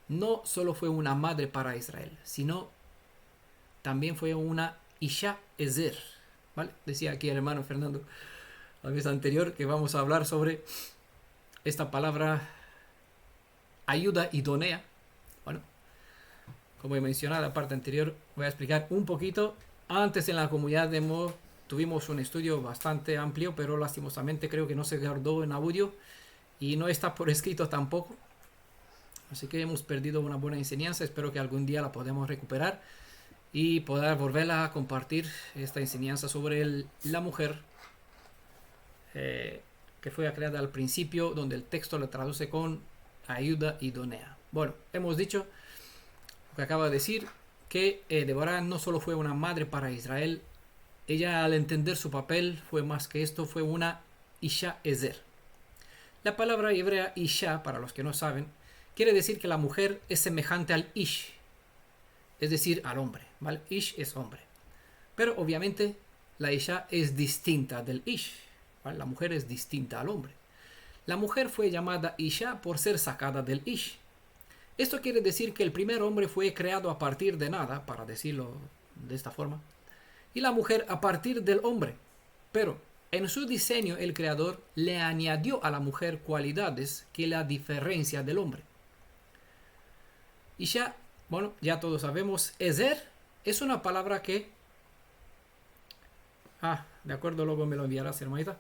No solo fue una madre para Israel, sino también fue una Isha Ezer. ¿Vale? Decía aquí el hermano Fernando la vez anterior que vamos a hablar sobre esta palabra ayuda idónea. Bueno, como he mencionado en la parte anterior, voy a explicar un poquito. Antes en la comunidad tuvimos un estudio bastante amplio, pero lastimosamente creo que no se guardó en audio y no está por escrito tampoco. Así que hemos perdido una buena enseñanza. Espero que algún día la podamos recuperar y poder volverla a compartir, esta enseñanza sobre la mujer que fue creada al principio, donde el texto le traduce con ayuda idónea. Bueno, hemos dicho lo que acaba de decir, que Débora no solo fue una madre para Israel, ella al entender su papel fue más que esto, fue una Isha Ezer. La palabra hebrea Isha, para los que no saben, quiere decir que la mujer es semejante al Ish, es decir, al hombre, ¿vale? Ish es hombre. Pero obviamente la Isha es distinta del Ish, ¿vale? La mujer es distinta al hombre. La mujer fue llamada Isha por ser sacada del Ish. Esto quiere decir que el primer hombre fue creado a partir de nada, para decirlo de esta forma, y la mujer a partir del hombre. Pero en su diseño el creador le añadió a la mujer cualidades que la diferencian del hombre. Isha, bueno, ya todos sabemos, Ezer es una palabra que... de acuerdo, luego me lo enviarás, hermanita.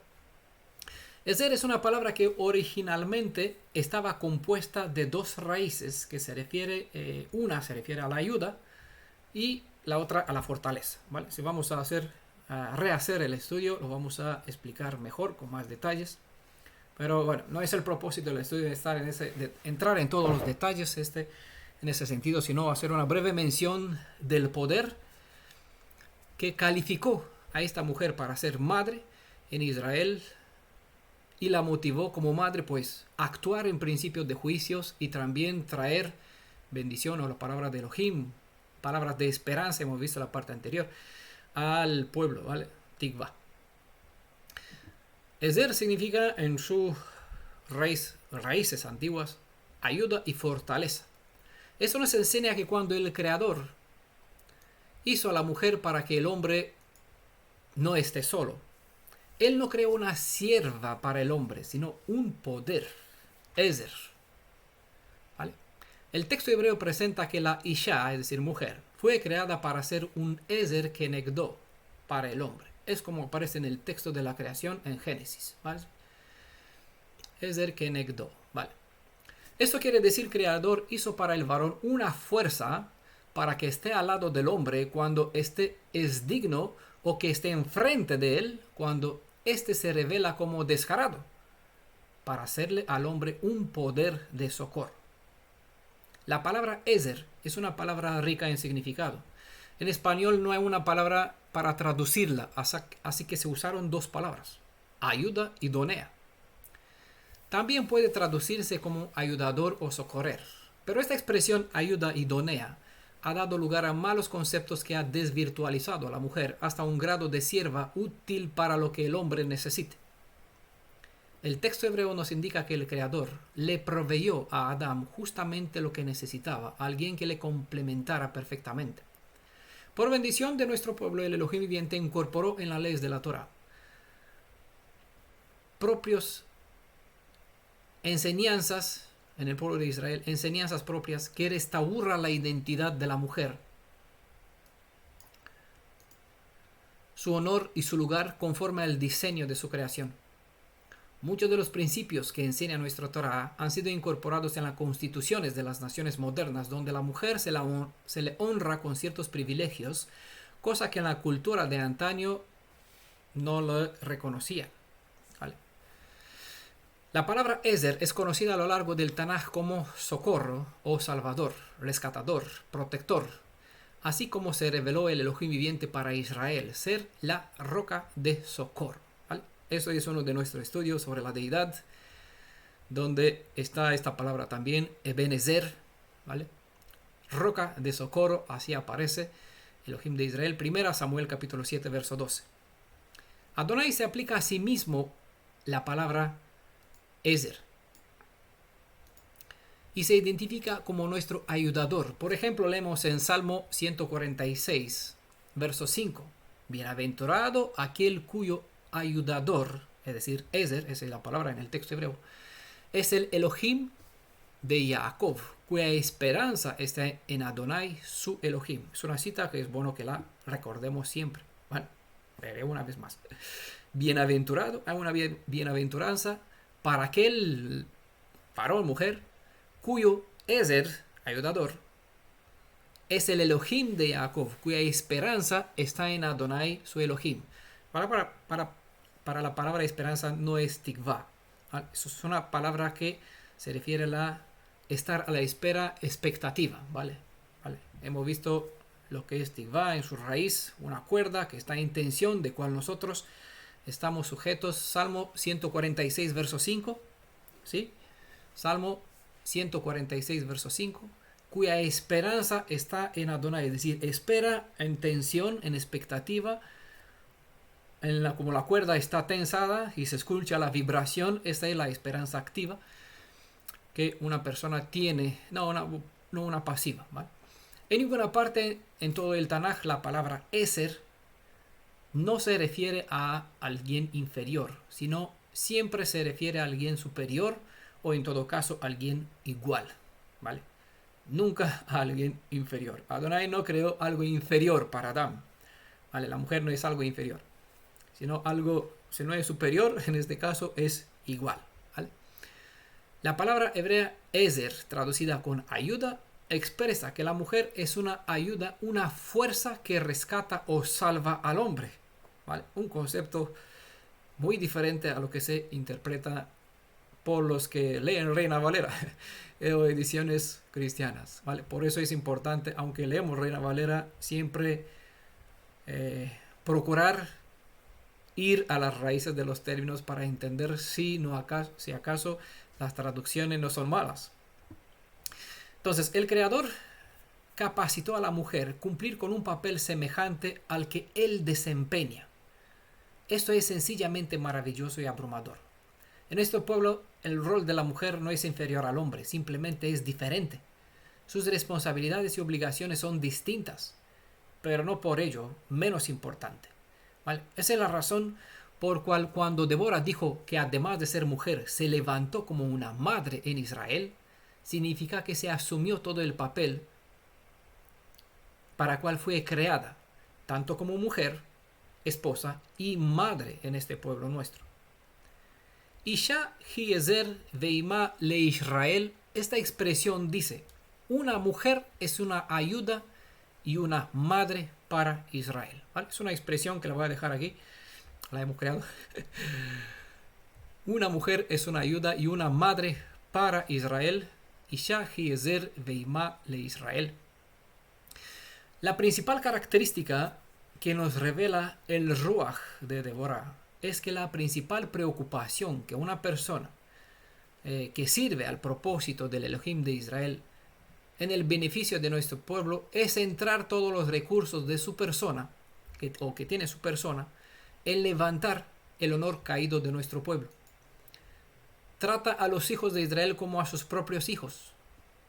Ezer es una palabra que originalmente estaba compuesta de dos raíces, que se refiere, una se refiere a la ayuda y la otra a la fortaleza, ¿vale? Si vamos a rehacer el estudio, lo vamos a explicar mejor, con más detalles. Pero bueno, no es el propósito del estudio de entrar en todos los detalles en ese sentido, sino hacer una breve mención del poder que calificó a esta mujer para ser madre en Israel y la motivó como madre, pues, a actuar en principios de juicios y también traer bendición, o la palabra de Elohim, palabras de esperanza, hemos visto la parte anterior, al pueblo, ¿vale? Tikva. Ezer significa en sus raíces antiguas ayuda y fortaleza. Eso nos enseña que cuando el Creador hizo a la mujer para que el hombre no esté solo, Él no creó una sierva para el hombre, sino un poder, Ezer. ¿Vale? El texto hebreo presenta que la Isha, es decir, mujer, fue creada para ser un Ezer kenegdo para el hombre. Es como aparece en el texto de la creación en Génesis, ¿vale? Ezer kenegdo, ¿vale? Esto quiere decir que el Creador hizo para el varón una fuerza para que esté al lado del hombre cuando éste es digno, o que esté enfrente de él cuando éste se revela como descarado, para hacerle al hombre un poder de socorro. La palabra Ezer es una palabra rica en significado. En español no hay una palabra para traducirla, así que se usaron dos palabras, ayuda y idónea. También puede traducirse como ayudador o socorrer, pero esta expresión ayuda idónea ha dado lugar a malos conceptos que ha desvirtualizado a la mujer hasta un grado de sierva útil para lo que el hombre necesite. El texto hebreo nos indica que el Creador le proveyó a Adán justamente lo que necesitaba, alguien que le complementara perfectamente. Por bendición de nuestro pueblo, el Elohim viviente incorporó en las leyes de la Torá propios enseñanzas en el pueblo de Israel, enseñanzas propias que restauran la identidad de la mujer, su honor y su lugar conforme al diseño de su creación. Muchos de los principios que enseña nuestra Torá han sido incorporados en las constituciones de las naciones modernas, donde la mujer se le honra con ciertos privilegios, cosa que en la cultura de antaño no lo reconocía. ¿Vale? La palabra Ezer es conocida a lo largo del Tanaj como socorro o salvador, rescatador, protector, así como se reveló el Elohim viviente para Israel, ser la roca de socorro. ¿Vale? Eso es uno de nuestros estudios sobre la deidad, donde está esta palabra también, Ebenezer, ¿vale? Roca de socorro, así aparece Elohim de Israel, 1 Samuel capítulo 7, verso 12. Adonai se aplica a sí mismo la palabra Ezer y se identifica como nuestro ayudador. Por ejemplo, leemos en Salmo 146, verso 5. Bienaventurado aquel cuyo ayudador, es decir, Ezer, esa es la palabra en el texto hebreo, es el Elohim de Jacob, cuya esperanza está en Adonai, su Elohim. Es una cita que es bueno que la recordemos siempre. Bueno, veré una vez más. Bienaventurado, hay una bienaventuranza para aquel varón, mujer, cuyo Ezer, ayudador, es el Elohim de Jacob, cuya esperanza está en Adonai, su Elohim. Para la palabra esperanza no es tikva. Eso es una palabra que se refiere a estar a la espera, expectativa, ¿vale? Hemos visto lo que es tikva en su raíz, una cuerda que está en tensión, de cual nosotros estamos sujetos. Salmo 146, verso 5, ¿sí? Salmo 146, verso 5, cuya esperanza está en Adonai, es decir, espera en tensión, en expectativa, como la cuerda está tensada y se escucha la vibración, esta es la esperanza activa que una persona tiene, no una pasiva, ¿vale? En ninguna parte en todo el Tanaj la palabra Ezer no se refiere a alguien inferior, sino siempre se refiere a alguien superior o en todo caso a alguien igual, ¿vale? Nunca a alguien inferior. Adonai no creó algo inferior para Adán, ¿vale? La mujer no es algo inferior, sino algo, si no es superior, en este caso es igual, ¿vale? La palabra hebrea Ezer, traducida con ayuda, expresa que la mujer es una ayuda, una fuerza que rescata o salva al hombre, ¿vale? Un concepto muy diferente a lo que se interpreta por los que leen Reina Valera o ediciones cristianas, ¿vale? Por eso es importante, aunque leemos Reina Valera, siempre procurar ir a las raíces de los términos para entender si acaso las traducciones no son malas. Entonces, el Creador capacitó a la mujer cumplir con un papel semejante al que él desempeña. Esto es sencillamente maravilloso y abrumador. En este pueblo, el rol de la mujer no es inferior al hombre, simplemente es diferente. Sus responsabilidades y obligaciones son distintas, pero no por ello menos importante, ¿vale? Esa es la razón por cual cuando Débora dijo que además de ser mujer se levantó como una madre en Israel, significa que se asumió todo el papel para cual fue creada, tanto como mujer, esposa y madre en este pueblo nuestro. Isha Hiezer Veima le Israel, esta expresión dice, una mujer es una ayuda y una madre para Israel, ¿vale? Es una expresión que la voy a dejar aquí, la hemos creado. Una mujer es una ayuda y una madre para Israel. Isha Hiezer Veima le Israel. La principal característica que nos revela el Ruach de Débora es que la principal preocupación que una persona que sirve al propósito del Elohim de Israel en el beneficio de nuestro pueblo es centrar todos los recursos de su persona que tiene su persona en levantar el honor caído de nuestro pueblo. Trata a los hijos de Israel como a sus propios hijos.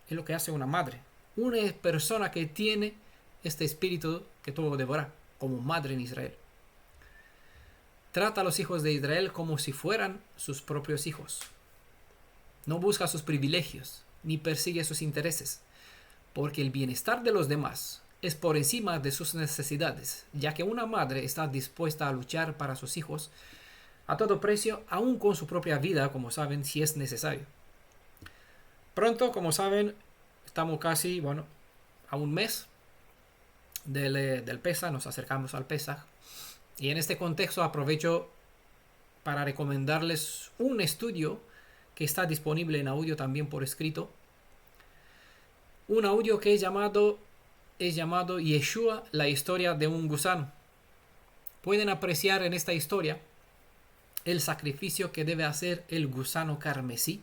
Es lo que hace una madre. Una persona que tiene este espíritu que tuvo Débora como madre en Israel. Trata a los hijos de Israel como si fueran sus propios hijos. No busca sus privilegios, ni persigue sus intereses, porque el bienestar de los demás es por encima de sus necesidades, ya que una madre está dispuesta a luchar para sus hijos a todo precio, aún con su propia vida, como saben, si es necesario. Pronto, como saben, estamos casi, a un mes del Pesaj, nos acercamos al Pesaj. Y en este contexto aprovecho para recomendarles un estudio que está disponible en audio también por escrito. Un audio que es llamado Yeshua, la historia de un gusano. Pueden apreciar en esta historia el sacrificio que debe hacer el gusano carmesí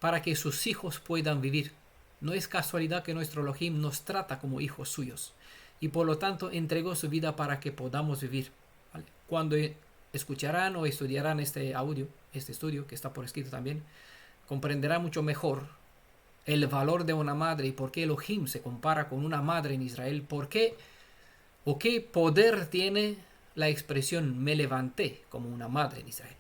para que sus hijos puedan vivir. No es casualidad que nuestro Elohim nos trata como hijos suyos y por lo tanto entregó su vida para que podamos vivir. ¿Vale? Cuando escucharán o estudiarán este estudio que está por escrito también, comprenderán mucho mejor el valor de una madre y por qué Elohim se compara con una madre en Israel, por qué o qué poder tiene la expresión me levanté como una madre en Israel.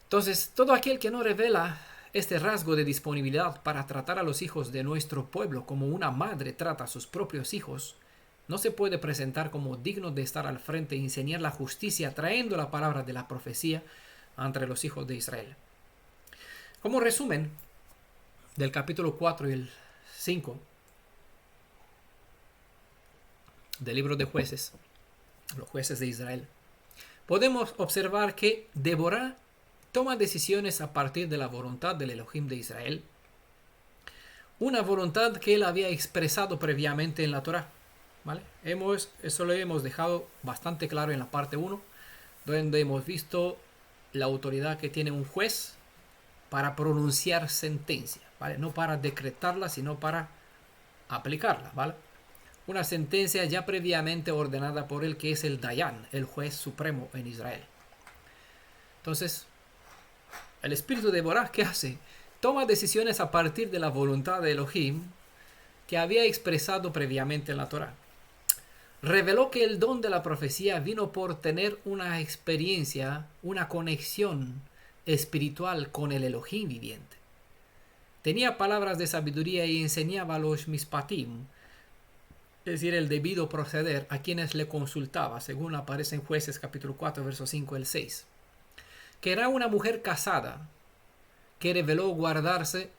Entonces, todo aquel que no revela este rasgo de disponibilidad para tratar a los hijos de nuestro pueblo como una madre trata a sus propios hijos, no se puede presentar como digno de estar al frente y enseñar la justicia trayendo la palabra de la profecía entre los hijos de Israel. Como resumen del capítulo 4 y el 5 del libro de Jueces, los jueces de Israel, podemos observar que Débora toma decisiones a partir de la voluntad del Elohim de Israel, una voluntad que él había expresado previamente en la Torá. ¿Vale? Eso lo hemos dejado bastante claro en la parte 1, donde hemos visto la autoridad que tiene un juez para pronunciar sentencia, ¿vale? No para decretarla, sino para aplicarla, ¿vale? Una sentencia ya previamente ordenada por el que es el Dayan, el juez supremo en Israel. Entonces, el espíritu de Borá, ¿qué hace? Toma decisiones a partir de la voluntad de Elohim que había expresado previamente en la Torá. Reveló que el don de la profecía vino por tener una experiencia, una conexión espiritual con el Elohim viviente. Tenía palabras de sabiduría y enseñaba los mispatim, es decir, el debido proceder a quienes le consultaba, según aparece en Jueces capítulo 4, versos 5 al 6. Que era una mujer casada que reveló guardarse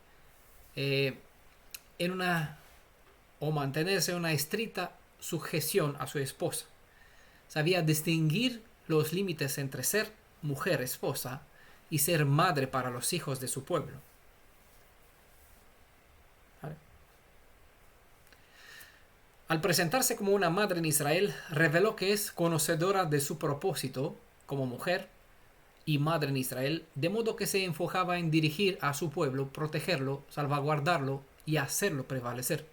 o mantenerse en una estricta sujeción a su esposa. Sabía distinguir los límites entre ser mujer, esposa, y ser madre para los hijos de su pueblo. ¿Vale? Al presentarse como una madre en Israel, reveló que es conocedora de su propósito como mujer y madre en Israel, de modo que se enfocaba en dirigir a su pueblo, protegerlo, salvaguardarlo y hacerlo prevalecer.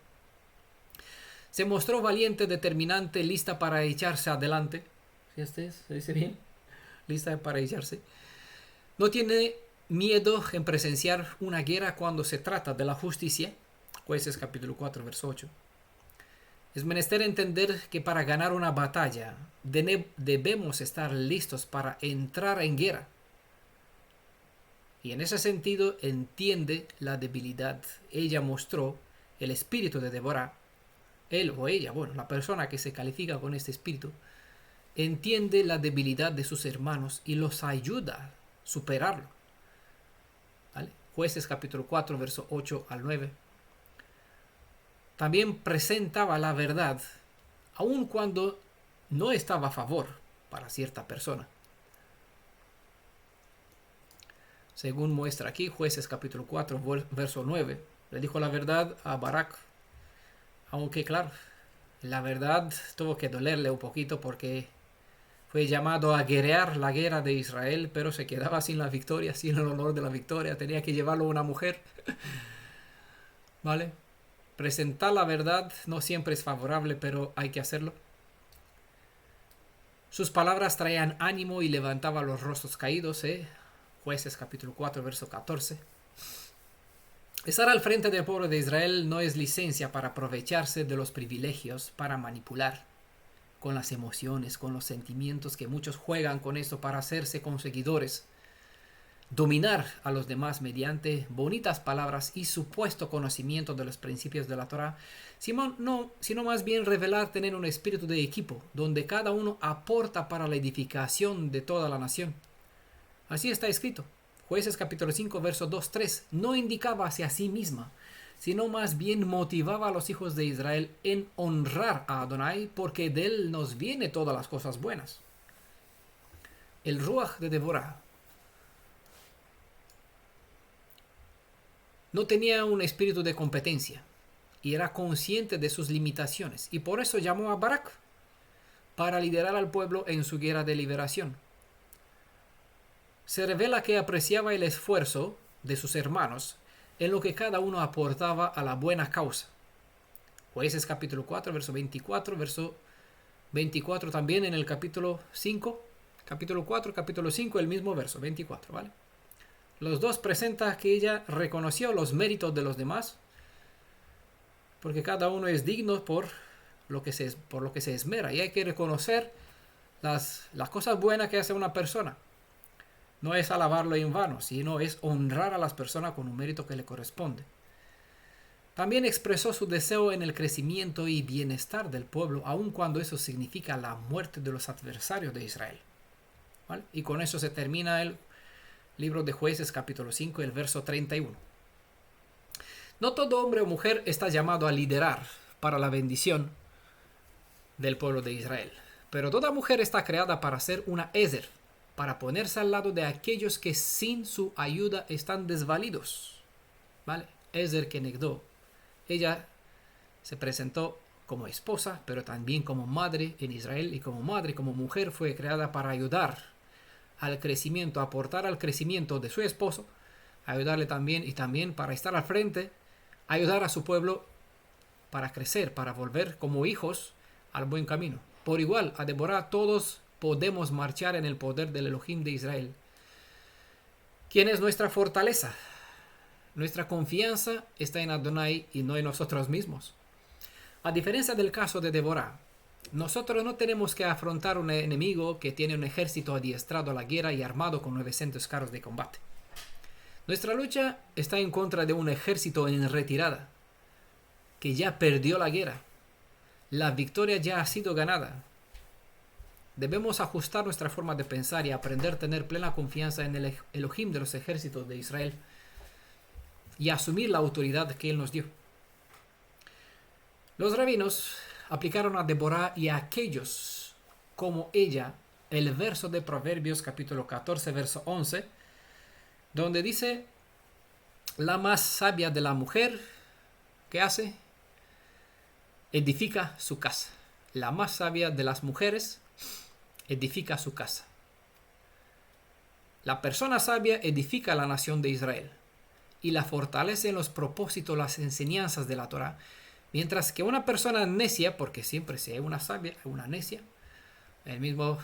Se mostró valiente, determinante, lista para echarse adelante. ¿Se dice bien? Lista para echarse. No tiene miedo en presenciar una guerra cuando se trata de la justicia. Jueces capítulo 4, verso 8. Es menester entender que para ganar una batalla debemos estar listos para entrar en guerra. Y en ese sentido entiende la debilidad. Ella mostró el espíritu de Débora. Él o ella, la persona que se califica con este espíritu, entiende la debilidad de sus hermanos y los ayuda a superarlo. ¿Vale? Jueces capítulo 4, verso 8 al 9. También presentaba la verdad, aun cuando no estaba a favor para cierta persona. Según muestra aquí, Jueces capítulo 4, verso 9, le dijo la verdad a Barak. Aunque claro, la verdad tuvo que dolerle un poquito porque fue llamado a guerrear la guerra de Israel, pero se quedaba sin la victoria, sin el honor de la victoria. Tenía que llevarlo una mujer. ¿Vale? Presentar la verdad no siempre es favorable, pero hay que hacerlo. Sus palabras traían ánimo y levantaban los rostros caídos. Jueces capítulo 4, verso 14. Estar al frente del pueblo de Israel no es licencia para aprovecharse de los privilegios, para manipular con las emociones, con los sentimientos, que muchos juegan con esto para hacerse conseguidores. dominar a los demás mediante bonitas palabras y supuesto conocimiento de los principios de la Torá, sino más bien revelar tener un espíritu de equipo, donde cada uno aporta para la edificación de toda la nación. Así está escrito. Jueces capítulo 5, verso 2-3, no indicaba hacia sí misma, sino más bien motivaba a los hijos de Israel en honrar a Adonai, porque de él nos viene todas las cosas buenas. El Ruach de Deborah no tenía un espíritu de competencia y era consciente de sus limitaciones, y por eso llamó a Barak para liderar al pueblo en su guerra de liberación. Se revela que apreciaba el esfuerzo de sus hermanos en lo que cada uno aportaba a la buena causa. Jueces capítulo 4, verso 24, verso 24 también en el capítulo 5, capítulo 4, capítulo 5, el mismo verso, 24, ¿vale? Los dos presentan que ella reconoció los méritos de los demás, porque cada uno es digno por lo que se esmera, y hay que reconocer las cosas buenas que hace una persona. No es alabarlo en vano, sino es honrar a las personas con un mérito que le corresponde. También expresó su deseo en el crecimiento y bienestar del pueblo, aun cuando eso significa la muerte de los adversarios de Israel. ¿Vale? Y con eso se termina el libro de Jueces capítulo 5, el verso 31. No todo hombre o mujer está llamado a liderar para la bendición del pueblo de Israel, pero toda mujer está creada para ser una Ezer, para ponerse al lado de aquellos que sin su ayuda están desvalidos. ¿Vale? Ezer Kenegdo. Ella se presentó como esposa, pero también como madre en Israel, y como madre, como mujer, fue creada para ayudar al crecimiento, aportar al crecimiento de su esposo, ayudarle también, y también para estar al frente, ayudar a su pueblo para crecer, para volver como hijos al buen camino. Por igual, a Deborah todos podemos marchar en el poder del Elohim de Israel. ¿Quién es nuestra fortaleza? Nuestra confianza está en Adonai y no en nosotros mismos. A diferencia del caso de Deborah, nosotros no tenemos que afrontar un enemigo que tiene un ejército adiestrado a la guerra y armado con 900 carros de combate. Nuestra lucha está en contra de un ejército en retirada, que ya perdió la guerra. La victoria ya ha sido ganada. Debemos ajustar nuestra forma de pensar y aprender a tener plena confianza en el Elohim de los ejércitos de Israel y asumir la autoridad que Él nos dio. Los rabinos aplicaron a Deborah y a aquellos como ella el verso de Proverbios capítulo 14, verso 11, donde dice: la más sabia de la mujer, ¿qué hace? Edifica su casa. La más sabia de las mujeres edifica su casa. La persona sabia edifica la nación de Israel y la fortalece en los propósitos, las enseñanzas de la Torá, mientras que una persona necia, porque siempre si hay una sabia, hay una necia, en el mismo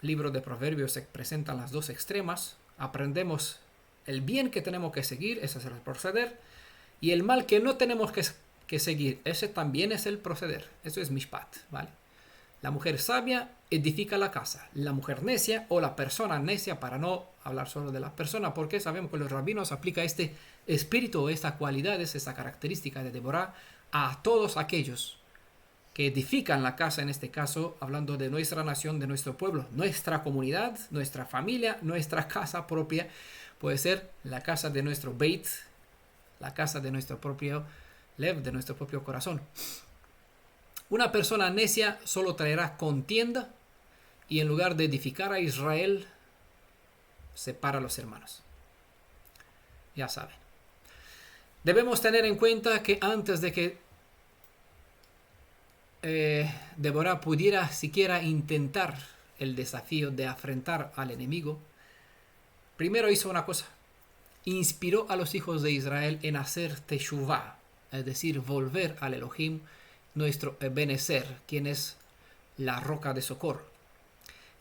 libro de Proverbios se presentan las dos extremas. Aprendemos el bien que tenemos que seguir, ese es el proceder, y el mal que no tenemos que seguir, ese también es el proceder. Eso es mishpat, ¿vale? La mujer sabia edifica la casa. La mujer necia, o la persona necia, para no hablar solo de la persona, porque sabemos que los rabinos aplican este espíritu, estas cualidades, esta característica de Deborah a todos aquellos que edifican la casa, en este caso hablando de nuestra nación, de nuestro pueblo, nuestra comunidad, nuestra familia, nuestra casa propia. Puede ser la casa de nuestro Beit, la casa de nuestro propio Lev, de nuestro propio corazón. Una persona necia solo traerá contienda y en lugar de edificar a Israel, separa a los hermanos. Ya saben. Debemos tener en cuenta que antes de que Deborah pudiera siquiera intentar el desafío de afrentar al enemigo, primero hizo una cosa: inspiró a los hijos de Israel en hacer teshuvah, es decir, volver al Elohim, nuestro Ebenezer, quien es la roca de socorro.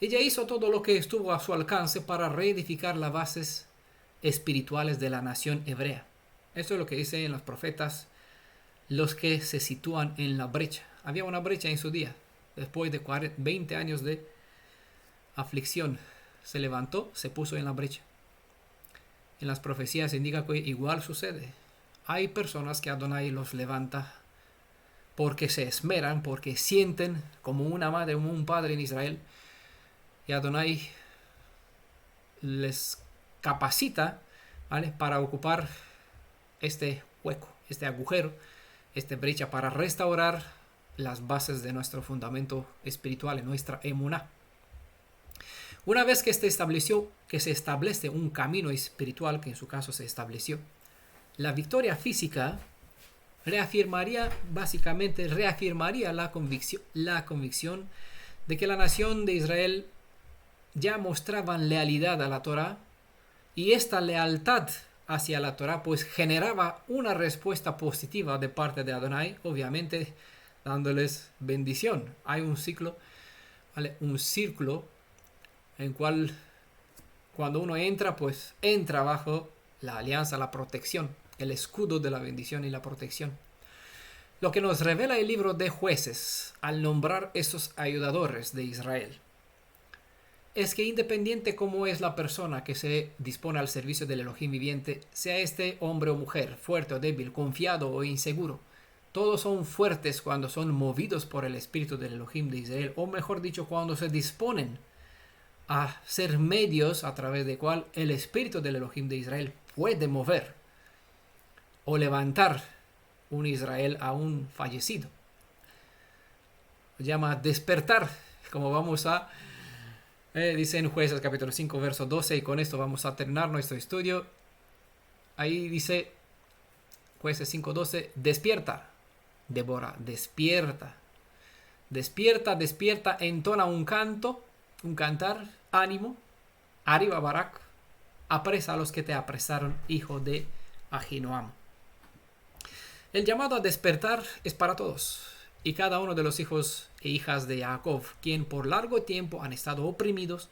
Ella hizo todo lo que estuvo a su alcance para reedificar las bases espirituales de la nación hebrea. Eso es lo que dicen los profetas, los que se sitúan en la brecha. Había una brecha en su día. Después de 20 años de aflicción, se levantó, se puso en la brecha. en las profecías indica que igual sucede. Hay personas que Adonai los levanta porque se esmeran, porque sienten como una madre, como un padre en Israel, y Adonai les capacita, ¿vale?, para ocupar este hueco, este agujero, esta brecha, para restaurar las bases de nuestro fundamento espiritual, en nuestra emuná. Una vez que se establece un camino espiritual, que en su caso se estableció, la victoria física reafirmaría la convicción de que la nación de Israel ya mostraban lealtad a la Torá, y esta lealtad hacia la Torá pues generaba una respuesta positiva de parte de Adonai, obviamente dándoles bendición. Hay un ciclo, ¿vale?, un círculo en cual cuando uno entra, pues entra bajo la alianza, la protección, el escudo de la bendición y la protección. Lo que nos revela el libro de Jueces al nombrar esos ayudadores de Israel es que independiente cómo es la persona que se dispone al servicio del Elohim viviente, sea este hombre o mujer, fuerte o débil, confiado o inseguro, todos son fuertes cuando son movidos por el espíritu del Elohim de Israel, o mejor dicho, cuando se disponen a ser medios a través de cual el espíritu del Elohim de Israel puede mover o levantar un Israel aún fallecido. Se llama despertar, como vamos a dice en Jueces capítulo 5 verso 12, y con esto vamos a terminar nuestro estudio. Ahí dice Jueces 5:12, despierta, Débora, despierta, despierta, despierta, entona un cantar, ánimo, arriba Barak, apresa a los que te apresaron, hijo de Ahinoam. El llamado a despertar es para todos, y cada uno de los hijos e hijas de Jacob, quien por largo tiempo han estado oprimidos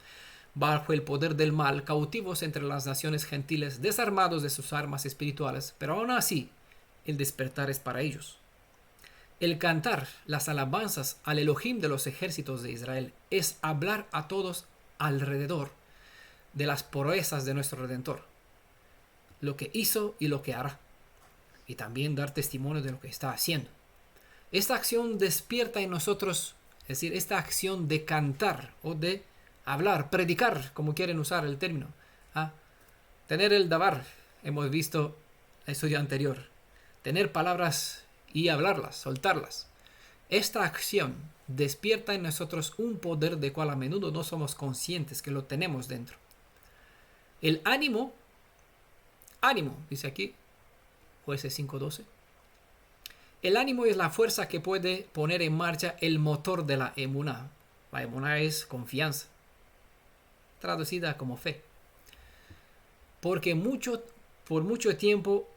bajo el poder del mal, cautivos entre las naciones gentiles, desarmados de sus armas espirituales, pero aún así el despertar es para ellos. El cantar las alabanzas al Elohim de los ejércitos de Israel es hablar a todos alrededor de las proezas de nuestro Redentor, lo que hizo y lo que hará, y también dar testimonio de lo que está haciendo. Esta acción despierta en nosotros, es decir, esta acción de cantar o de hablar, predicar, como quieren usar el término, tener el dabar, hemos visto el estudio anterior, tener palabras y hablarlas, soltarlas. Esta acción despierta en nosotros un poder de cual a menudo no somos conscientes que lo tenemos dentro. El ánimo, dice aquí, Jueces 5:12. El ánimo es la fuerza que puede poner en marcha el motor de la emuná. La emuná es confianza, traducida como fe. Porque por mucho tiempo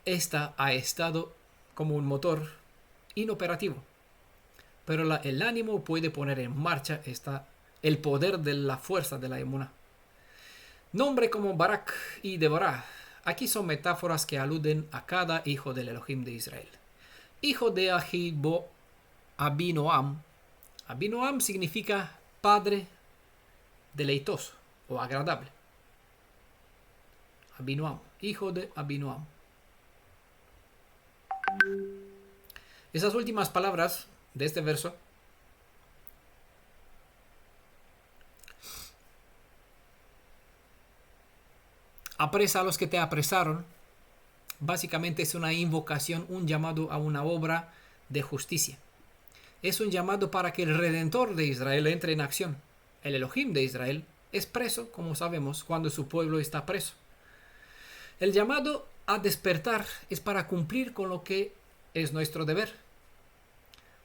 esta ha estado como un motor inoperativo. Pero el ánimo puede poner en marcha el poder de la fuerza de la emuná. Nombre como Barak y Deborah aquí son metáforas que aluden a cada hijo del Elohim de Israel. Hijo de Abinoam. Abinoam significa padre deleitoso o agradable. Abinoam, hijo de Abinoam. Esas últimas palabras de este verso apresa a los que te apresaron. Básicamente es una invocación, un llamado a una obra de justicia. Es un llamado para que el Redentor de Israel entre en acción. El Elohim de Israel es preso, como sabemos, cuando su pueblo está preso. El llamado a despertar es para cumplir con lo que es nuestro deber.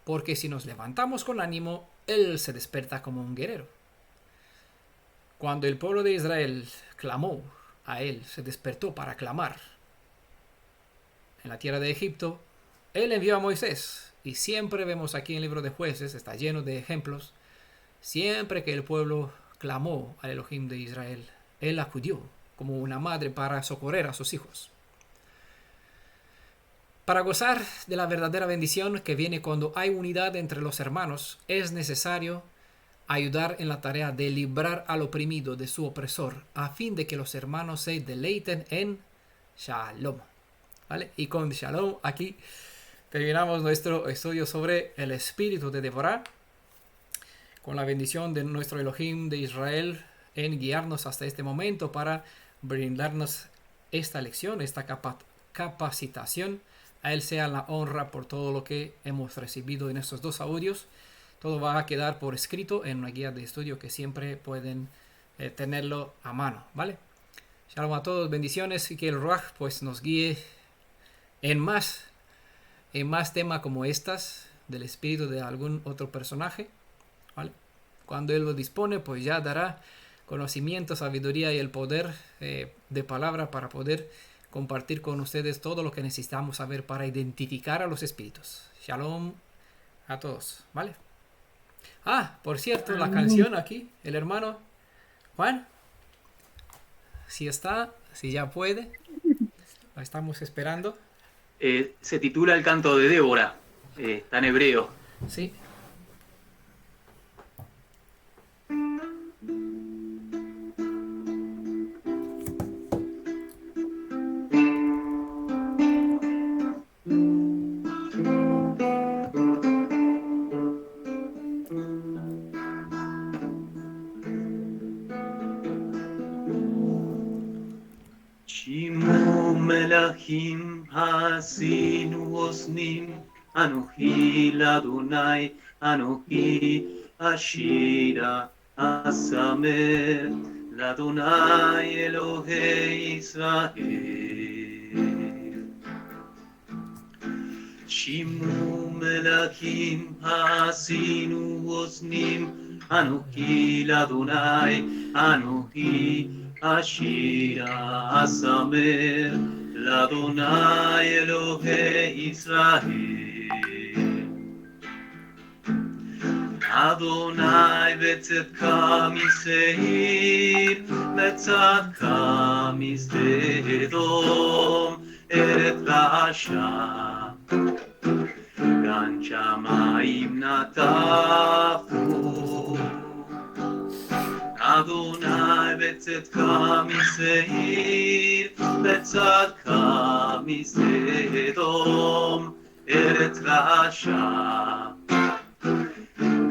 Porque si nos levantamos con ánimo, Él se desperta como un guerrero. Cuando el pueblo de Israel clamó a Él, se despertó para clamar en la tierra de Egipto, Él envió a Moisés. Y siempre vemos aquí en el libro de Jueces, está lleno de ejemplos, siempre que el pueblo clamó al Elohim de Israel, Él acudió como una madre para socorrer a sus hijos. Para gozar de la verdadera bendición que viene cuando hay unidad entre los hermanos, es necesario ayudar en la tarea de librar al oprimido de su opresor, a fin de que los hermanos se deleiten en Shalom. ¿Vale? Y con Shalom aquí terminamos nuestro estudio sobre el espíritu de Deborah, con la bendición de nuestro Elohim de Israel en guiarnos hasta este momento para brindarnos esta lección, esta capacitación. A Él sea la honra por todo lo que hemos recibido en estos 2 audios. Todo va a quedar por escrito en una guía de estudio que siempre pueden tenerlo a mano, ¿vale? Shalom a todos, bendiciones, y que el Ruach pues nos guíe en más temas como estas del espíritu de algún otro personaje, ¿vale? Cuando Él lo dispone, pues ya dará conocimiento, sabiduría y el poder de palabra para poder compartir con ustedes todo lo que necesitamos saber para identificar a los espíritus. Shalom a todos, ¿vale? Ah, por cierto, la canción aquí, el hermano Juan, si ya puede, la estamos esperando. Se titula El canto de Débora, está en hebreo. Sí. Shimu melachim hasinu osnim, Anochi ladonai, Anochi ashira asamer, ladonai Elohei Israel. Shimu melachim hasinu osnim, Anochi ladonai, Anochi Ashira Asamer, Ladonai Elohei Israel. Adonai betzedka miseir, betzedka misdedom, eret rasha, gan shamayim natafu. Adonai betzedka miseir, betzedka misdedom, eret rasha,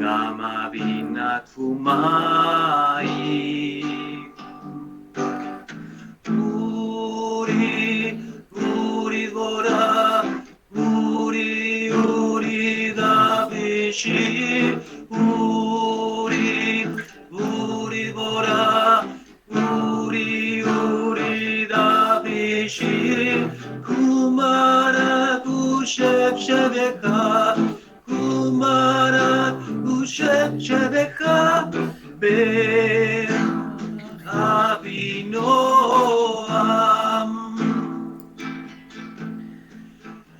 gam abinat fumayim. Uri, Uri dvora, Uri, Uri davishir, Uri, Uri dvora, Uri, Uri davishir, Kumara kushev sheveka, Kumara kushev sheveka, Ben Avinoam.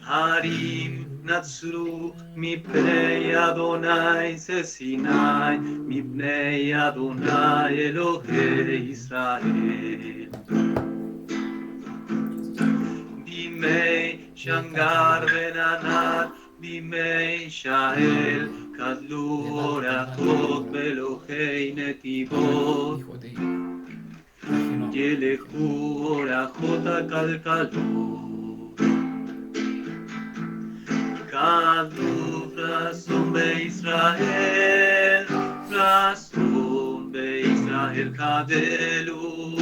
Harim natsru mipnei Adonai sesinai, mipnei Adonai Elohei Israel. Bimei Shangar ben-Anat, bimei Shael, kadlu orachot belohei netivot, Hijo de... ילכו אורחות הכלכלות. כתוב פרסום בישראל, פרסום בישראל כדלו.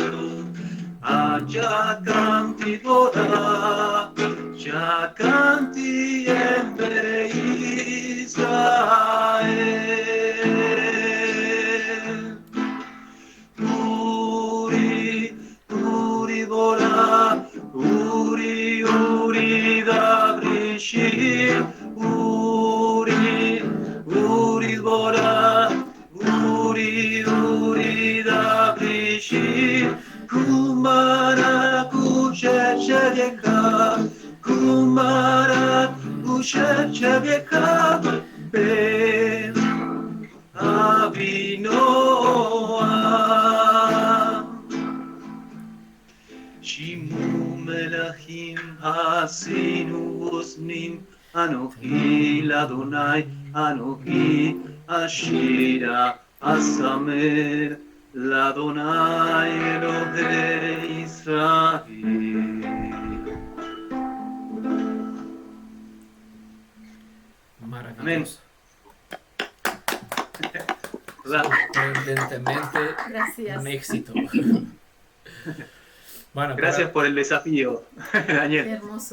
עד שקמתי דבורה, שקמתי אם בישראל. Uri dvora, Uri, Uri davrishir, Uri, Uri dvora, Uri, Uri davrishir, Kumara kushev sheveka, Kumara kushev sheveka, Ben Avinoam. Shimu melachim hasinu osnim, Anochi ladonai, Anochi ashira Asamer l'Adonai Elohei Israel. Maravilloso. Sorprendentemente Gracias. un éxito. Bueno, Gracias por el desafío, Qué Daniel. hermoso.